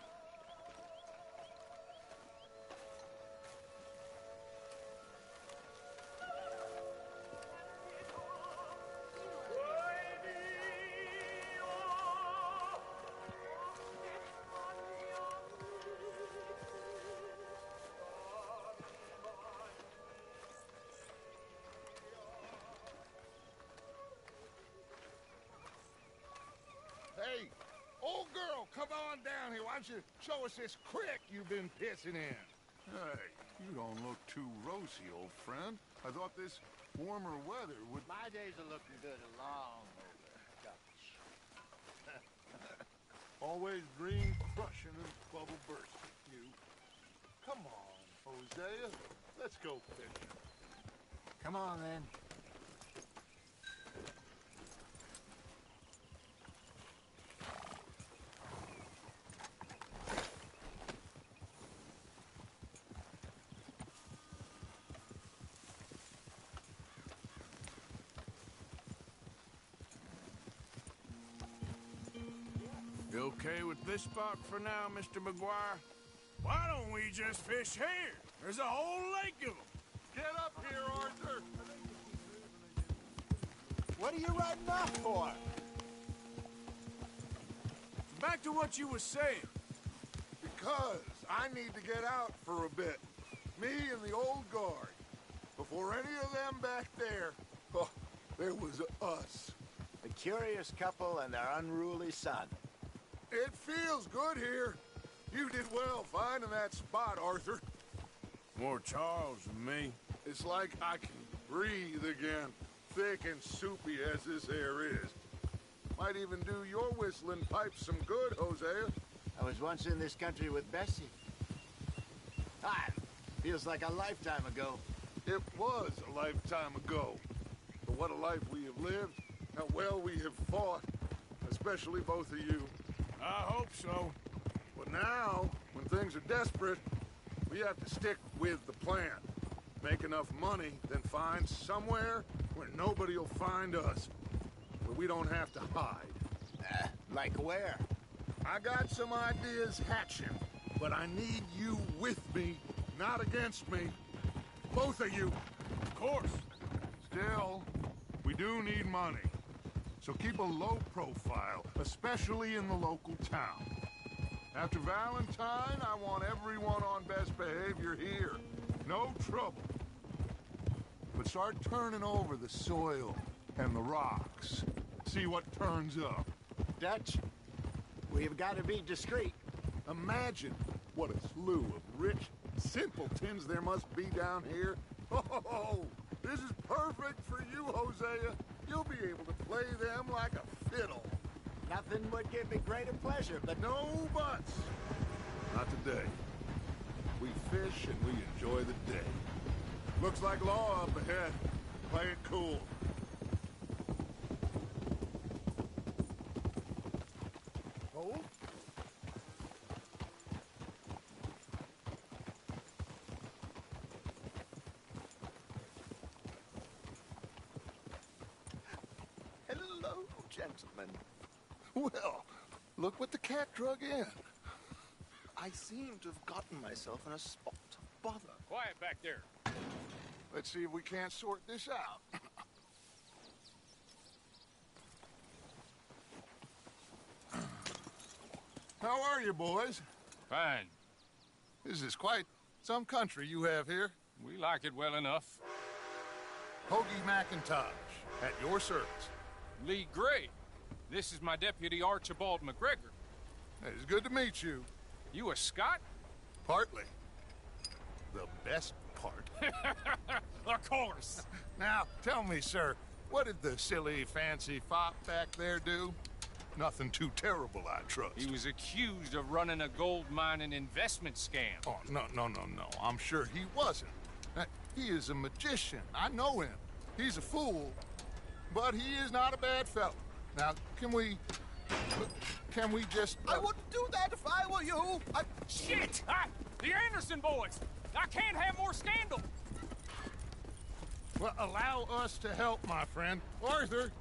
Hey, old girl, come on down here. Why don't you show us this creek you've been pissing in? Hey, you don't look too rosy, old friend. I thought this warmer weather would... My days are looking good along over, Dutch. Always dream crushing and bubble bursting, you. Come on, Hosea. Let's go fishing. Come on, then. You okay with this spot for now, Mr. McGuire? Why don't we just fish here? There's a whole lake of them. Get up here, Arthur. What are you riding off for? Back to what you were saying. Because I need to get out for a bit. Me and the old guard. Before any of them back there, oh, there was us. A curious couple and their unruly son. It feels good here. You did well finding that spot, Arthur. More Charles than me. It's like I can breathe again, thick and soupy as this air is. Might even do your whistling pipes some good, Hosea. I was once in this country with Bessie. Feels like a lifetime ago. It was a lifetime ago. But what a life we have lived, how well we have fought, especially both of you. I hope so. But now, when things are desperate, we have to stick with the plan. Make enough money, then find somewhere where nobody will find us. Where we don't have to hide. Like where? I got some ideas hatching, but I need you with me, not against me. Both of you. Of course. Still, we do need money. So keep a low profile, especially in the local town. After Valentine, I want everyone on best behavior here. No trouble. But start turning over the soil and the rocks. See what turns up. Dutch, we've got to be discreet. Imagine what a slew of rich simpletons there must be down here. Oh, this is perfect for you, Hosea. You'll be able to play them like a fiddle. Nothing would give me greater pleasure, but... No buts. Not today. We fish and we enjoy the day. Looks like law up ahead. Play it cool. Hold. Hello, gentlemen. Well, look what the cat drug in. I seem to have gotten myself in a spot of bother. Quiet back there. Let's see if we can't sort this out. How are you, boys? Fine. This is quite some country you have here. We like it well enough. Hoagie McIntosh, at your service. Lee Gray. This is my deputy, Archibald McGregor. It's good to meet you. You a Scot? Partly. The best part. Of course. Now, tell me, sir, what did the silly, fancy fop back there do? Nothing too terrible, I trust. He was accused of running a gold mining investment scam. Oh, no. I'm sure he wasn't. He is a magician. I know him. He's a fool, but he is not a bad fellow. Now, can we just... I wouldn't do that if I were you. Shit! The Anderson boys! I can't have more scandal! Well, allow us to help, my friend. Arthur!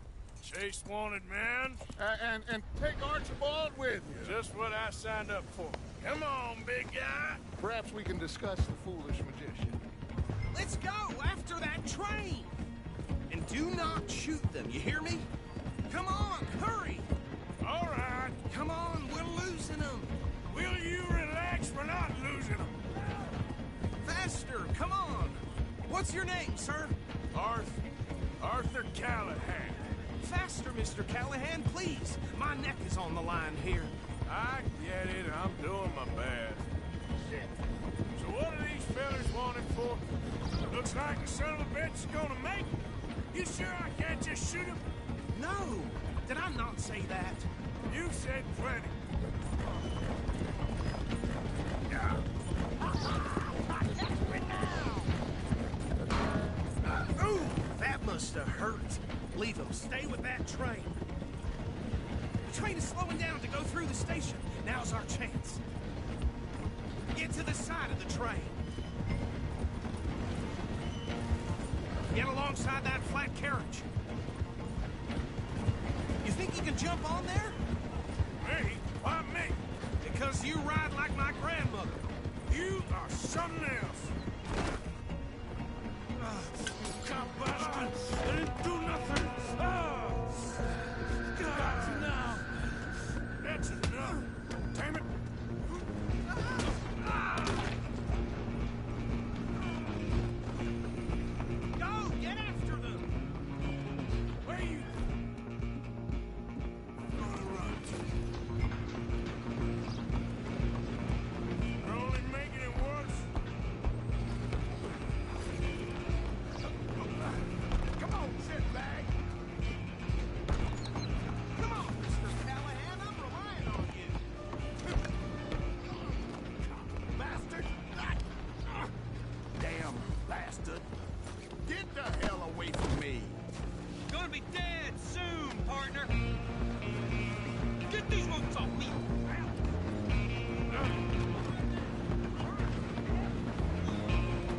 Chase wanted man. And take Archibald with you. Just what I signed up for. Come on, big guy. Perhaps we can discuss the foolish magician. Let's go after that train! And do not shoot them, you hear me? Come on, hurry! All right. Come on, we're losing them. Will you relax? We're not losing them. Faster, come on. What's your name, sir? Arthur Callahan. Faster, Mr. Callahan, please. My neck is on the line here. I get it. I'm doing my best. So what are these fellas wanted for? Looks like the son of a bitch is gonna make it. You sure I can't just shoot him? No. Did I not say that? You said plenty. Ooh, that must have hurt. Leave him. Stay with that train. The train is slowing down to go through the station. Now's our chance. Get to the side of the train. Get alongside that flat carriage. You think you can jump on there? Me? Why me? Because you ride like my grandmother. You are something else. I didn't do nothing. God, now. That's enough. Damn it. Go, get after them. Where are you? You're only making it worse. be dead soon, partner. Get these ropes off me.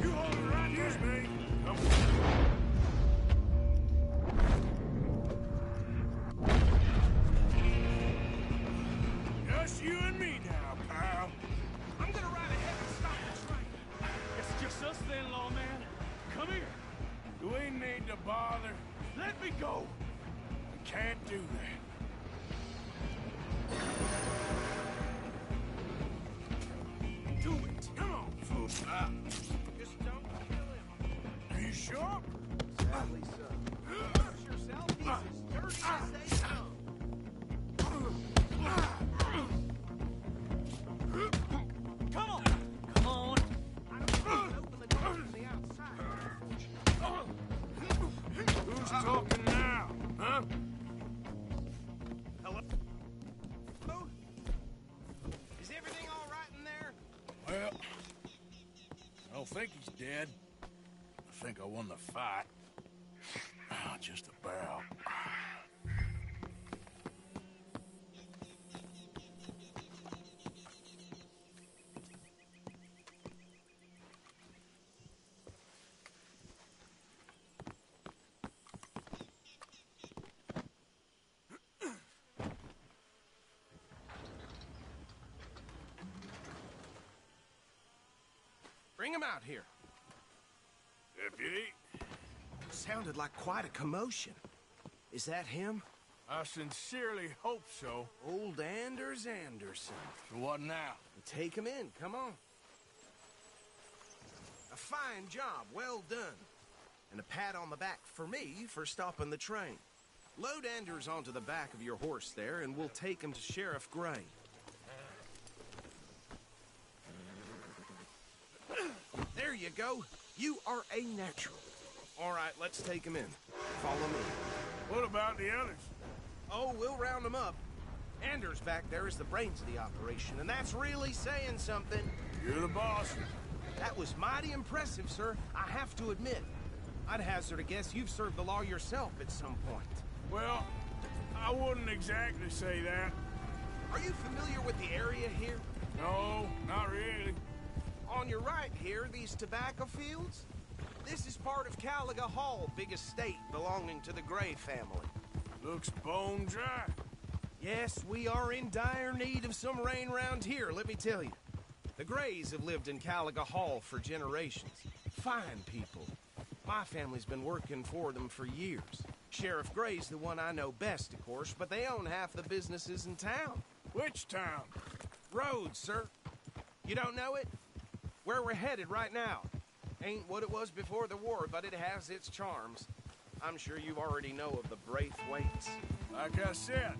You hold it right here, me. Just you and me now, pal. I'm gonna ride ahead and stop the train. It's just us then, lawman. Come here. Do we need to bother? Let me go. We can't do that. Do it. Come on, fool. Just don't kill him. Are you sure? Sadly so. Watch yourself. He's as dirty as they come. Come on. Come on. I don't think you open the door from the outside. Who's talking now, huh? Hello? Hello? Is everything all right in there? Well, I don't think he's dead. I think I won the fight. Just about. Bring him out here. Deputy? Sounded like quite a commotion. Is that him? I sincerely hope so. Old Anders Anderson. So what now? Take him in, come on. A fine job, well done. And a pat on the back for me for stopping the train. Load Anders onto the back of your horse there, and we'll take him to Sheriff Gray. There you go. You are a natural. All right, let's take him in. Follow me. What about the others? Oh, we'll round them up. Anders back there is the brains of the operation, and that's really saying something. You're the boss. That was mighty impressive, sir. I have to admit. I'd hazard a guess you've served the law yourself at some point. Well, I wouldn't exactly say that. Are you familiar with the area here? No, not really. On your right here, these tobacco fields? This is part of Caliga Hall, big estate belonging to the Gray family. Looks bone dry. Yes, we are in dire need of some rain round here, let me tell you. The Grays have lived in Caliga Hall for generations. Fine people. My family's been working for them for years. Sheriff Gray's the one I know best, of course, but they own half the businesses in town. Which town? Rhodes, sir. You don't know it? Where we're headed right now. Ain't what it was before the war, but it has its charms. I'm sure you already know of the Braithwaites. Like I said,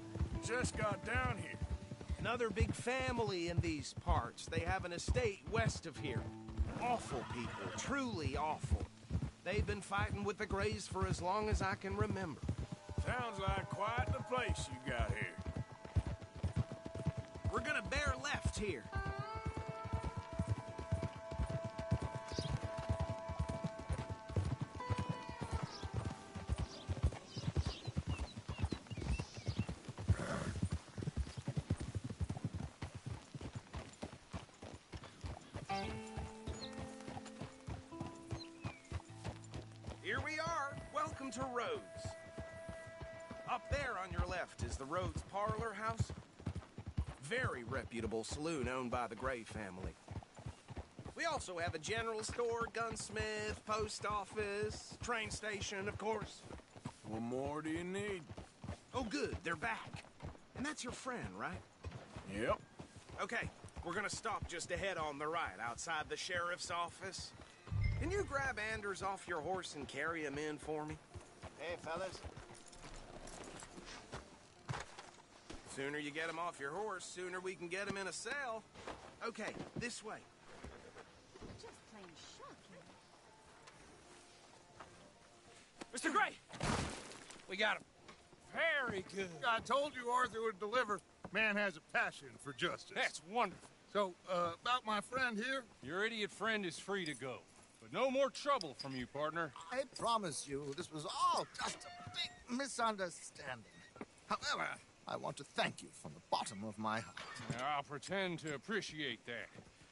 just got down here. Another big family in these parts. They have an estate west of here. Awful people, truly awful. They've been fighting with the Grays for as long as I can remember. Sounds like quite the place you got here. We're gonna bear left here. Here we are. Welcome to Rhodes. Up there on your left is the Rhodes Parlor House. Very reputable saloon owned by the Gray family. We also have a general store, gunsmith, post office, train station, of course. What more do you need? Oh, good. They're back. And that's your friend, right? Yep. Okay. We're gonna stop just ahead on the right, outside the sheriff's office. Can you grab Anders off your horse and carry him in for me? Hey, fellas. Sooner you get him off your horse, sooner we can get him in a cell. Okay, this way. Just plain shocking. Mr. Gray! We got him. Very good. I told you Arthur would deliver. Man has a passion for justice. That's wonderful. So, about my friend here? Your idiot friend is free to go. But No more trouble from you, partner. I promise you, this was all just a big misunderstanding. However, I want to thank you from the bottom of my heart. I'll pretend to appreciate that.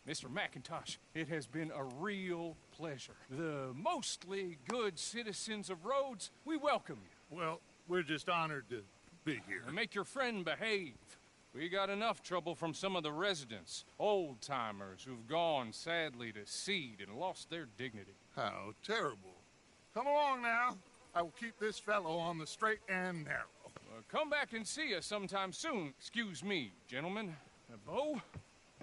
Mr. McIntosh, it has been a real pleasure. The mostly good citizens of Rhodes, we welcome you. Well, we're just honored to be here. And make your friend behave. We got enough trouble from some of the residents, old-timers who've gone, sadly, to seed and lost their dignity. How terrible. Come along now. I will keep this fellow on the straight and narrow. Come back and see us sometime soon. Excuse me, gentlemen. Bo,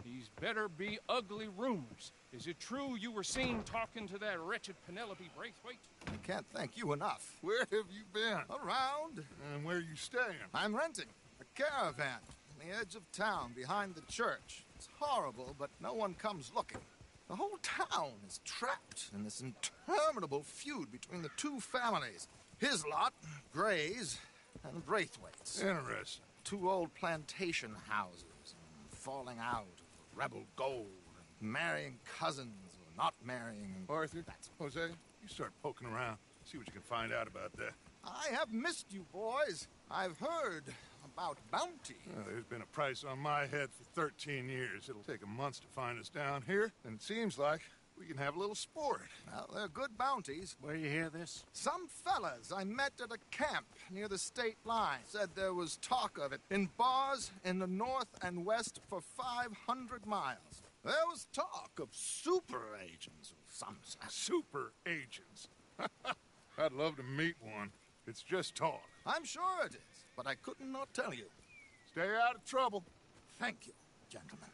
these better be ugly rumors. Is it true you were seen talking to that wretched Penelope Braithwaite? I can't thank you enough. Where have you been? Around. And where are you staying? I'm renting a caravan on the edge of town behind the church. It's horrible, but no one comes looking. The whole town is trapped in this interminable feud between the two families. His lot, Gray's, and Braithwaite's. Interesting. Two old plantation houses, falling out of rebel gold, and marrying cousins or not marrying. Arthur, Jose, you start poking around. See what you can find out about that. I have missed you, boys. I've heard about bounty. Well, there's been a price on my head for 13 years. It'll take a month to find us down here, and it seems like we can have a little sport. Well, they're good bounties. Where you hear this? Some fellas I met at a camp near the state line said there was talk of it in bars in the north and west for 500 miles. There was talk of super agents of some sort. Super agents? I'd love to meet one. It's just talk. I'm sure it is, but I could not tell you. Stay out of trouble. Thank you, gentlemen.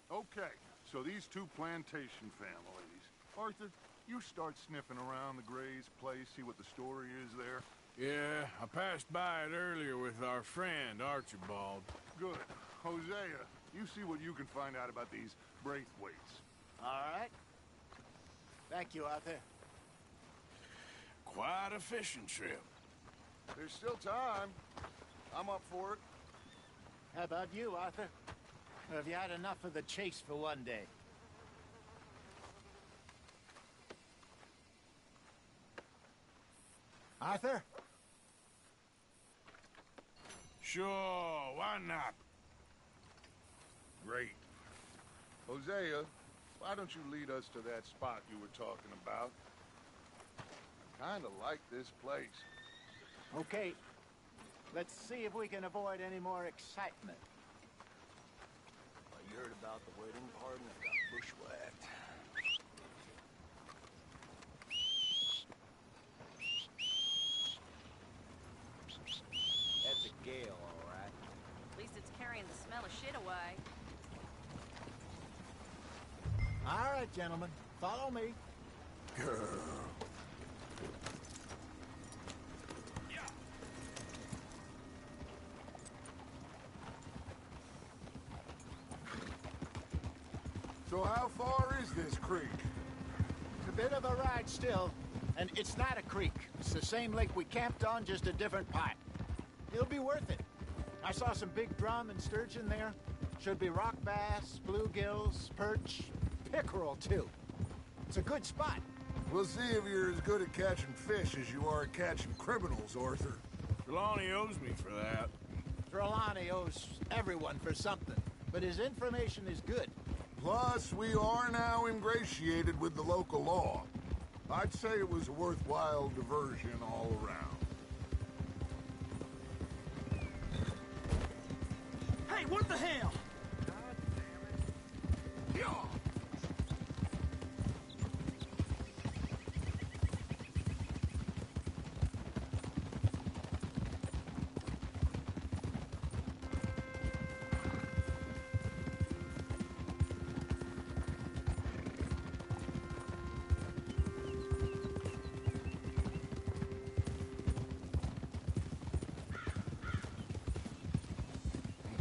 Okay, so these two plantation families. Arthur, you start sniffing around the Gray's place, see what the story is there. Yeah, I passed by it earlier with our friend, Archibald. Good. Hosea, you see what you can find out about these Braithwaites. All right. Thank you, Arthur. Quite a fishing trip. There's still time. I'm up for it. How about you, Arthur? Or have you had enough of the chase for one day? Arthur? Sure, why not? Great. Hosea, why don't you lead us to that spot you were talking about? I kinda like this place. Okay. Let's see if we can avoid any more excitement. You heard about the wedding party that got bushwhacked. That's a gale, all right. At least it's carrying the smell of shit away. All right, gentlemen. Follow me. Girl. So how far is this creek? It's a bit of a ride still, and it's not a creek. It's the same lake we camped on, just a different part. It'll be worth it. I saw some big drum and sturgeon there. Should be rock bass, bluegills, perch, pickerel too. It's a good spot. We'll see if you're as good at catching fish as you are at catching criminals, Arthur. Trelawney owes me for that. Trelawney owes everyone for something, but his information is good. Plus, we are now ingratiated with the local law. I'd say it was a worthwhile diversion all around. Hey, what the hell?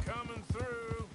Coming through.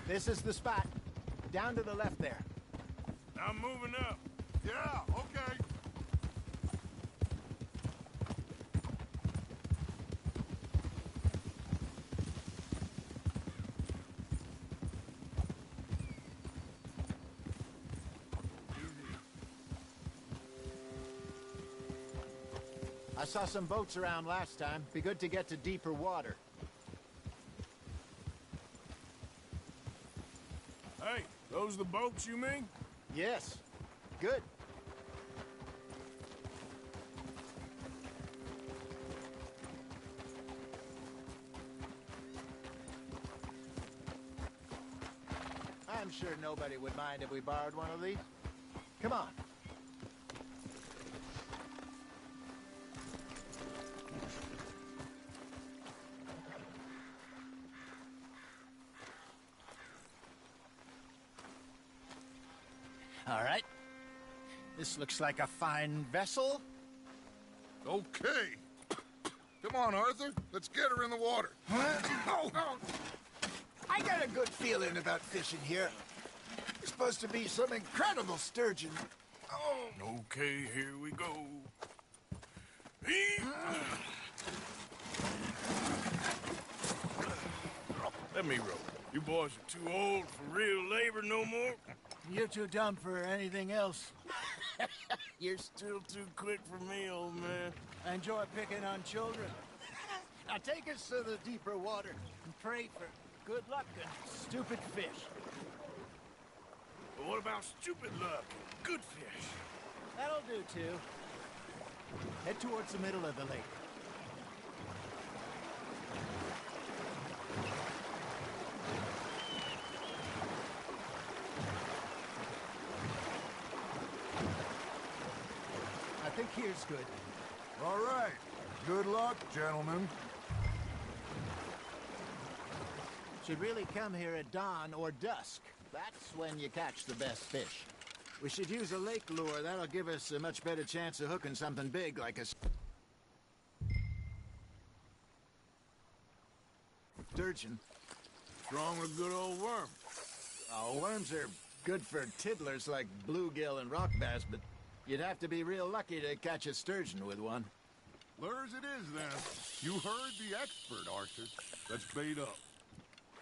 This is the spot. Down to the left there. I'm moving up. Yeah, okay. I saw some boats around last time. Be good to get to deeper water. Hey, those the boats you mean? Yes. Good. I'm sure nobody would mind if we borrowed one of these. Come on. All right. This looks like a fine vessel. Okay. Come on, Arthur. Let's get her in the water. Oh. I got a good feeling about fishing here. It's supposed to be some incredible sturgeon. Oh. Okay, here we go. Let me row. You boys are too old for real labor no more. You're too dumb for anything else. You're still too quick for me, old man. I enjoy picking on children. Now take us to the deeper water and pray for good luck and stupid fish. But what about stupid luck and good fish? That'll do, too. Head towards the middle of the lake. I think here's good. All right. Good luck, gentlemen. Should really come here at dawn or dusk. That's when you catch the best fish. We should use a lake lure. That'll give us a much better chance of hooking something big like a sturgeon. What's wrong with a good old worm? Oh, worms are good for tiddlers like bluegill and rock bass, but you'd have to be real lucky to catch a sturgeon with one. Lures it is, then. You heard the expert, Arthur. Let's bait up.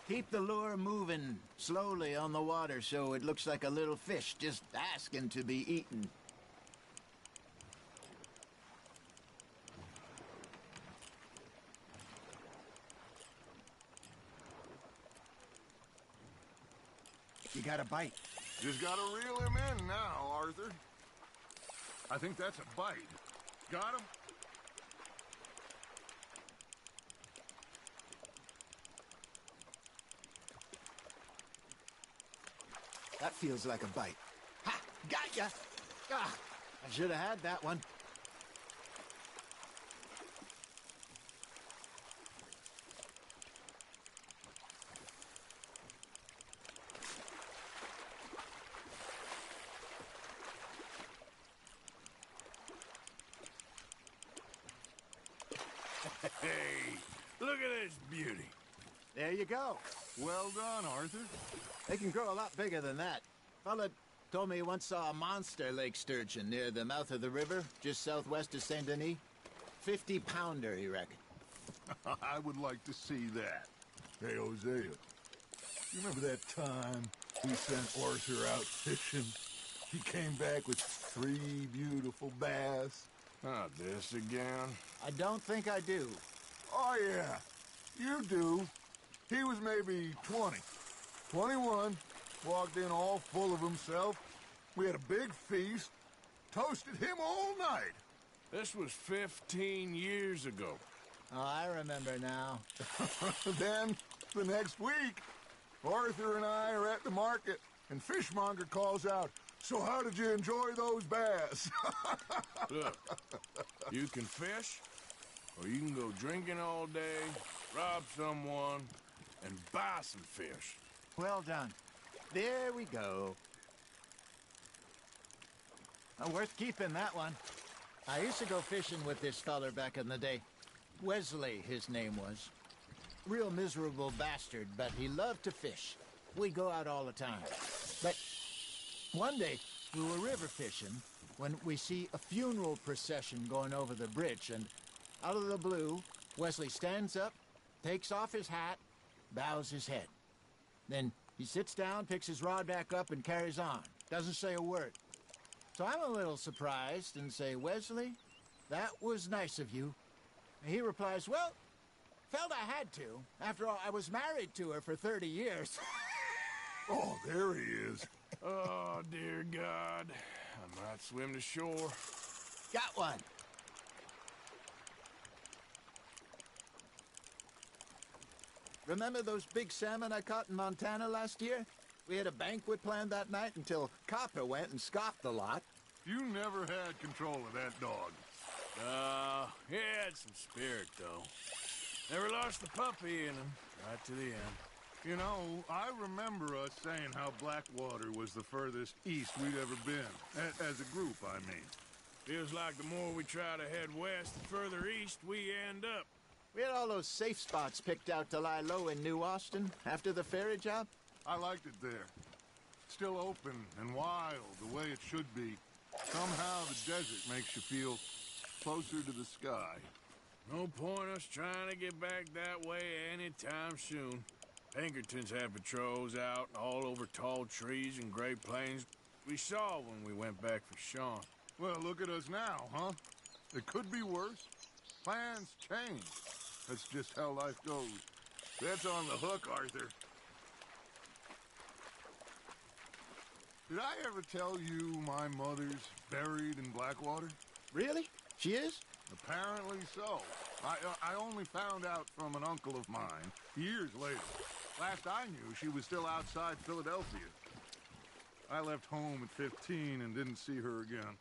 Keep the lure moving slowly on the water so it looks like a little fish just asking to be eaten. You got a bite. Just gotta reel him in now, Arthur. I think that's a bite. Got him? That feels like a bite. Ha! Got ya! Ah, I should have had that one. Hey, look at this beauty. There you go. Well done, Arthur. They can grow a lot bigger than that. Fella told me he once saw a monster lake sturgeon near the mouth of the river, just southwest of Saint Denis. 50-pounder, he reckoned. I would like to see that. Hey, Hosea, you remember that time we sent Arthur out fishing? He came back with 3 beautiful bass. Not this again. I don't think I do. Oh, yeah, you do. He was maybe 20. 21, walked in all full of himself. We had a big feast, toasted him all night. This was 15 years ago. Oh, I remember now. Then, the next week, Arthur and I are at the market, and Fishmonger calls out, "So how did you enjoy those bass?" Look, you can fish, or you can go drinking all day, rob someone, and buy some fish. Well done. There we go. Worth keeping, that one. I used to go fishing with this feller back in the day. Wesley, his name was. Real miserable bastard, but he loved to fish. We go out all the time. But one day, we were river fishing when we see a funeral procession going over the bridge, and out of the blue, Wesley stands up, takes off his hat, bows his head. Then he sits down, picks his rod back up, and carries on. Doesn't say a word. So I'm a little surprised and say, Wesley, that was nice of you. And he replies, well, felt I had to. After all, I was married to her for 30 years. Oh, there he is. Oh, dear God. I might swim to shore. Got one. Remember those big salmon I caught in Montana last year? We had a banquet planned that night until Copper went and scoffed the lot. You never had control of that dog. He had some spirit, though. Never lost the puppy in him, right to the end. You know, I remember us saying how Blackwater was the furthest east we'd ever been. As a group, I mean. Feels like the more we try to head west, the further east we end up. We had all those safe spots picked out to lie low in New Austin after the ferry job. I liked it there. Still open and wild, the way it should be. Somehow the desert makes you feel closer to the sky. No point us trying to get back that way anytime soon. Pinkertons have patrols out all over tall trees and Great Plains. We saw when we went back for Sean. Well, look at us now, huh? It could be worse. Plans change. That's just how life goes. That's on the hook, Arthur. Did I ever tell you my mother's buried in Blackwater? Really? She is? Apparently so. I only found out from an uncle of mine years later. Last I knew, she was still outside Philadelphia. I left home at 15 and didn't see her again.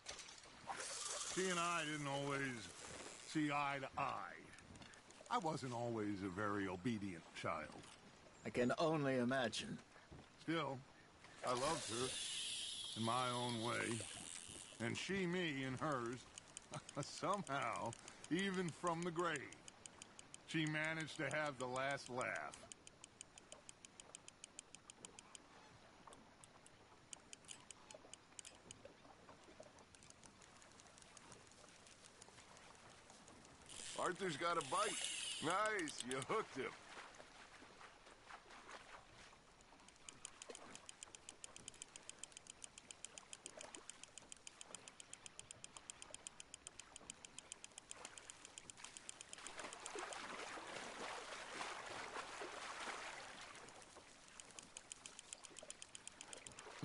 She and I didn't always see eye to eye. I wasn't always a very obedient child. I can only imagine. Still, I loved her in my own way, and she me in hers. Somehow, even from the grave, she managed to have the last laugh. Arthur's got a bite. Nice, you hooked him.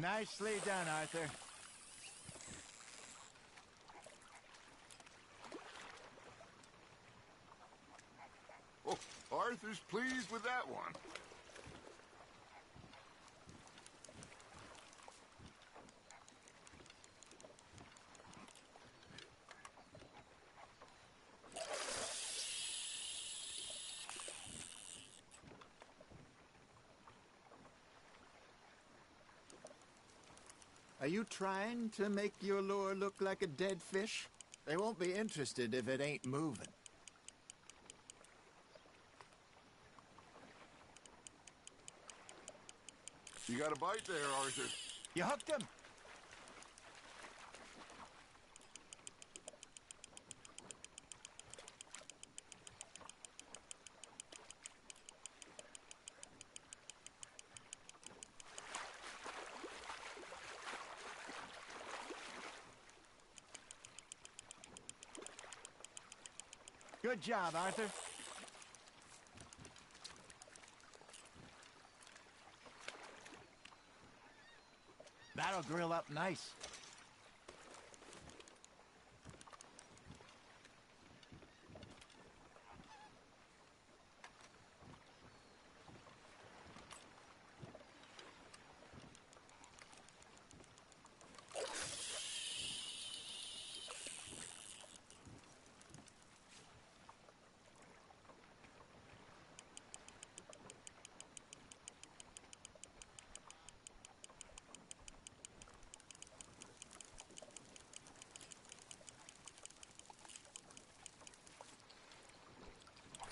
Nicely done, Arthur. Oh, Arthur's pleased with that one. Are you trying to make your lure look like a dead fish? They won't be interested if it ain't moving. You got a bite there, Arthur. You hooked him. Good job, Arthur. That'll grill up nice.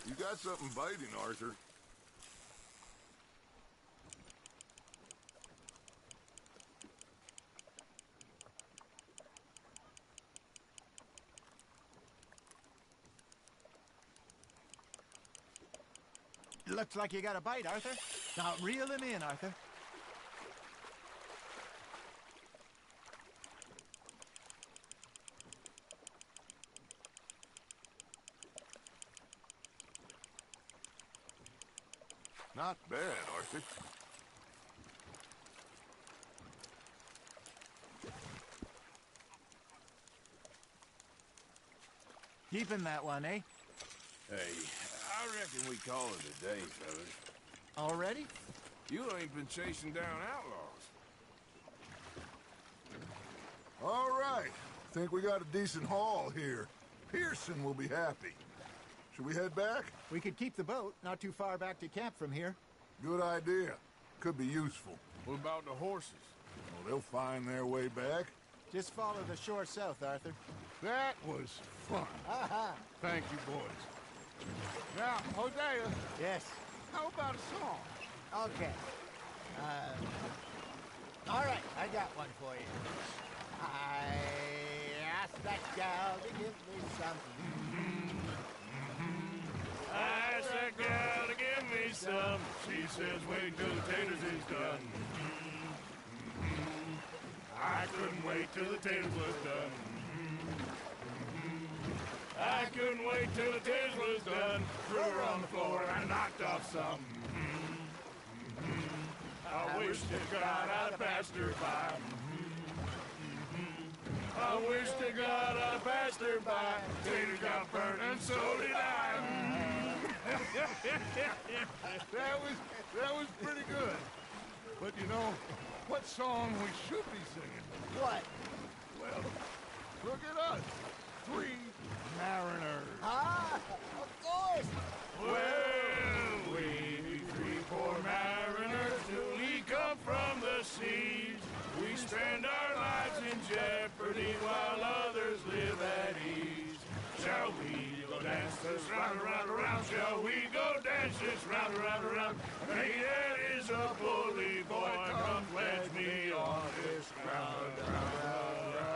You got something biting, Arthur. Looks like you got a bite, Arthur. Now, reel him in, Arthur. Not bad, Arthur. Keeping that one, eh? Hey, I reckon we call it a day, fellas. Already? You ain't been chasing down outlaws. All right. Think we got a decent haul here. Pearson will be happy. Should we head back? We could keep the boat not too far back to camp from here. Good idea. Could be useful. What about the horses? Well, they'll find their way back. Just follow the shore south, Arthur. That was fun. Thank you, boys. Now, Hosea. Yes. How about a song? Okay. All right, I got one for you. I asked that gal to give me something. I asked that gal to give me some. She says, wait till the taters is done. I couldn't wait till the taters was done. I couldn't wait till the taters was done. Threw her on the floor and I knocked off some. I wish to God I'd passed her by. I wish to God I'd passed her by. Taters got burnt and so did I. That was pretty good. But you know, what song we should be singing? What? Well, look at us. 3 mariners. Ah, of course. Well, we 3 poor mariners till we come from the seas. We spend our lives in jeopardy while others live at ease. Shall we go dance this round, around, around? Shall we go dance this round, around, around? Hey, that is a bully boy. Come pledge me on this ground, round, round.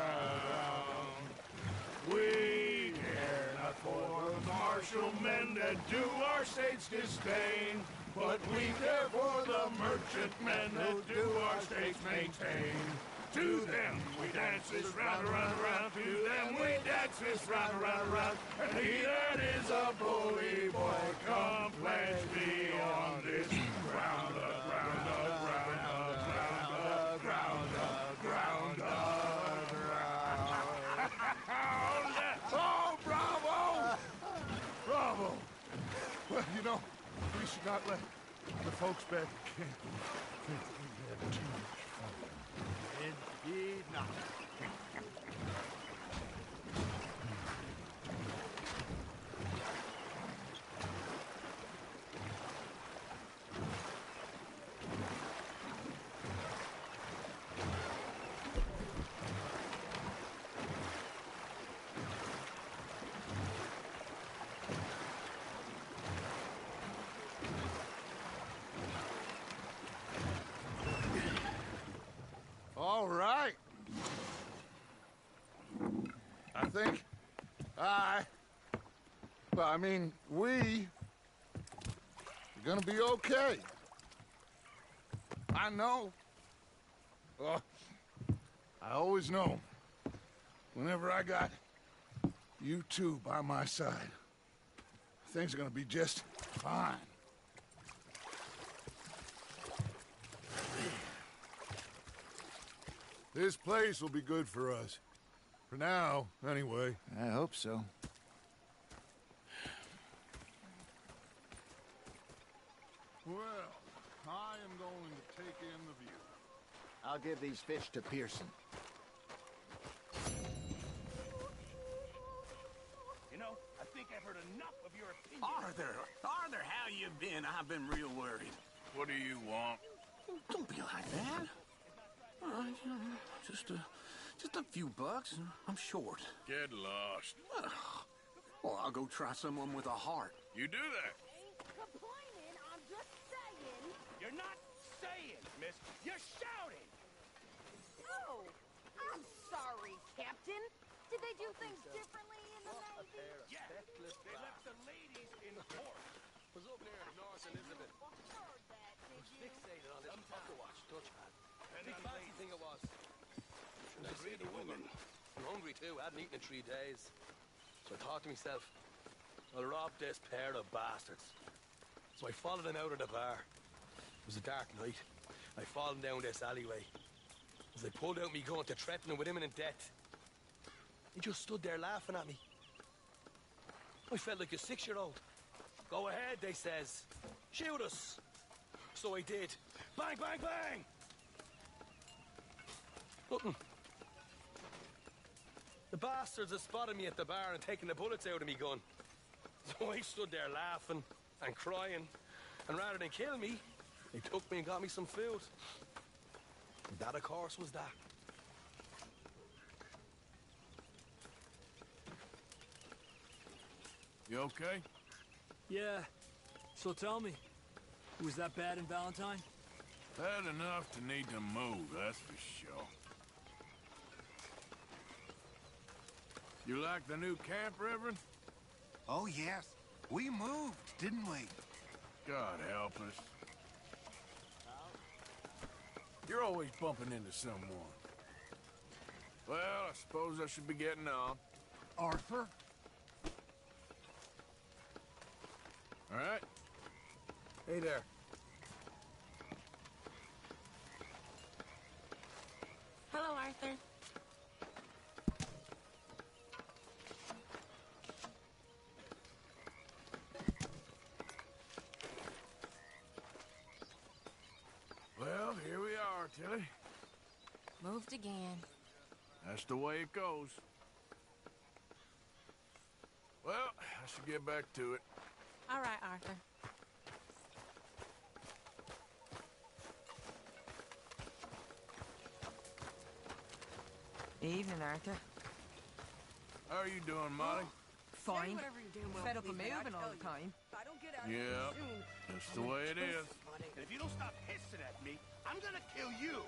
We care not for the martial men that do our state's disdain, but we care for the merchantmen that do our states maintain. To them we dance this round, around, around. To them we dance this round, around, around. And he that is a bully boy, come pledge me on this ground, ground, ground, ground, ground, ground, ground. Oh, bravo! Bravo! Well, you know, we should not let the folks back at camp think we had too much fun. Indeed not. All right. I think we're gonna be okay. I know. I always know. Whenever I got you two by my side, things are gonna be just fine. This place will be good for us. For now, anyway. I hope so. Well, I am going to take in the view. I'll give these fish to Pearson. You know, I think I've heard enough of your opinion. Arthur, how you been? I've been real worried. What do you want? Don't be like that. All right, just a few bucks. I'm short. Get lost. Well, I'll go try someone with a heart. You do that. Complaining, I'm just saying. You're not saying, miss. You're shouting. Oh, I'm sorry, Captain. Did they do things differently in the Navy? Yeah, they left the ladies in port. Was over there in North Boss Elizabeth. Was fixated on this Pocket Watch Dutch man. Big fancy thing it was. Nice lady woman. I'm hungry too. I hadn't eaten in 3 days. So I thought to myself, I'll rob this pair of bastards. So I followed them out of the bar. It was a dark night. I followed them down this alleyway. As they pulled out me gun to threaten them with imminent death. They just stood there laughing at me. I felt like a 6-year-old. Go ahead, they says. Shoot us. So I did. Bang, bang, bang! Nothing. The bastards had spotted me at the bar and taken the bullets out of me gun. So I stood there laughing and crying. And rather than kill me, they took me and got me some food. And that, of course, was that. You okay? Yeah. So tell me, was that bad in Valentine? Bad enough to need to move, that's for sure. You like the new camp, Reverend? Oh, yes. We moved, didn't we? God help us. You're always bumping into someone. Well, I suppose I should be getting on. Arthur? All right. Hey there. Hello, Arthur. Well, here we are, Tilly. Moved again. That's the way it goes. Well, I should get back to it. All right, Arthur. Evening, Arthur. How are you doing, Molly? Fine. whatever you're doing, Fed up of Wilkie, I moving all tell the you. time. If I don't get out of Yeah, here soon, that's the way it is. And if you don't stop hissing at me, I'm gonna kill you.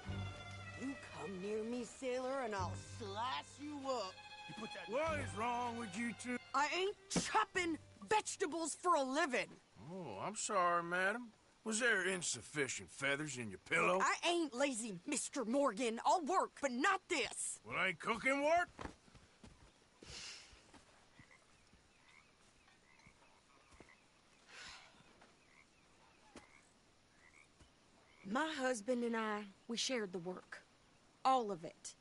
you come near me, sailor, and I'll slice you up. You put that... What is wrong with you two? I ain't chopping vegetables for a living. Oh, I'm sorry, madam. Was there insufficient feathers in your pillow? I ain't lazy, Mr. Morgan. I'll work, but not this. Well, ain't cooking work? My husband and I, we shared the work. All of it.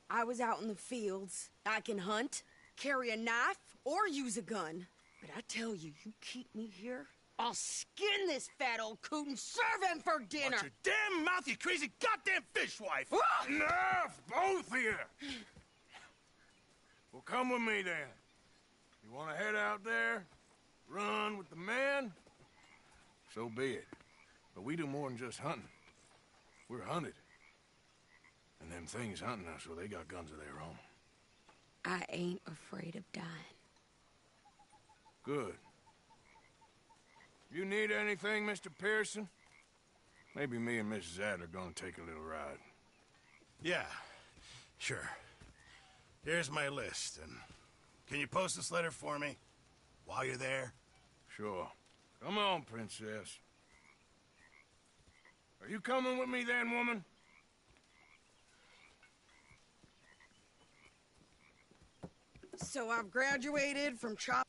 I was out in the fields. I can hunt, carry a knife, or use a gun. But I tell you, you keep me here, I'll skin this fat old coot and serve him for dinner. Watch your damn mouth, you crazy goddamn fishwife! Enough, both of you! Well, come with me, then. You want to head out there, run with the men? So be it. But we do more than just hunting. We're hunted. And them things hunting us, well, they got guns of their own. I ain't afraid of dying. Good. You need anything, Mr. Pearson? Maybe me and Mrs. Adler are gonna take a little ride. Yeah, sure. Here's my list, and can you post this letter for me while you're there? Sure. Come on, Princess. Are you coming with me then, woman? So I've graduated from chop...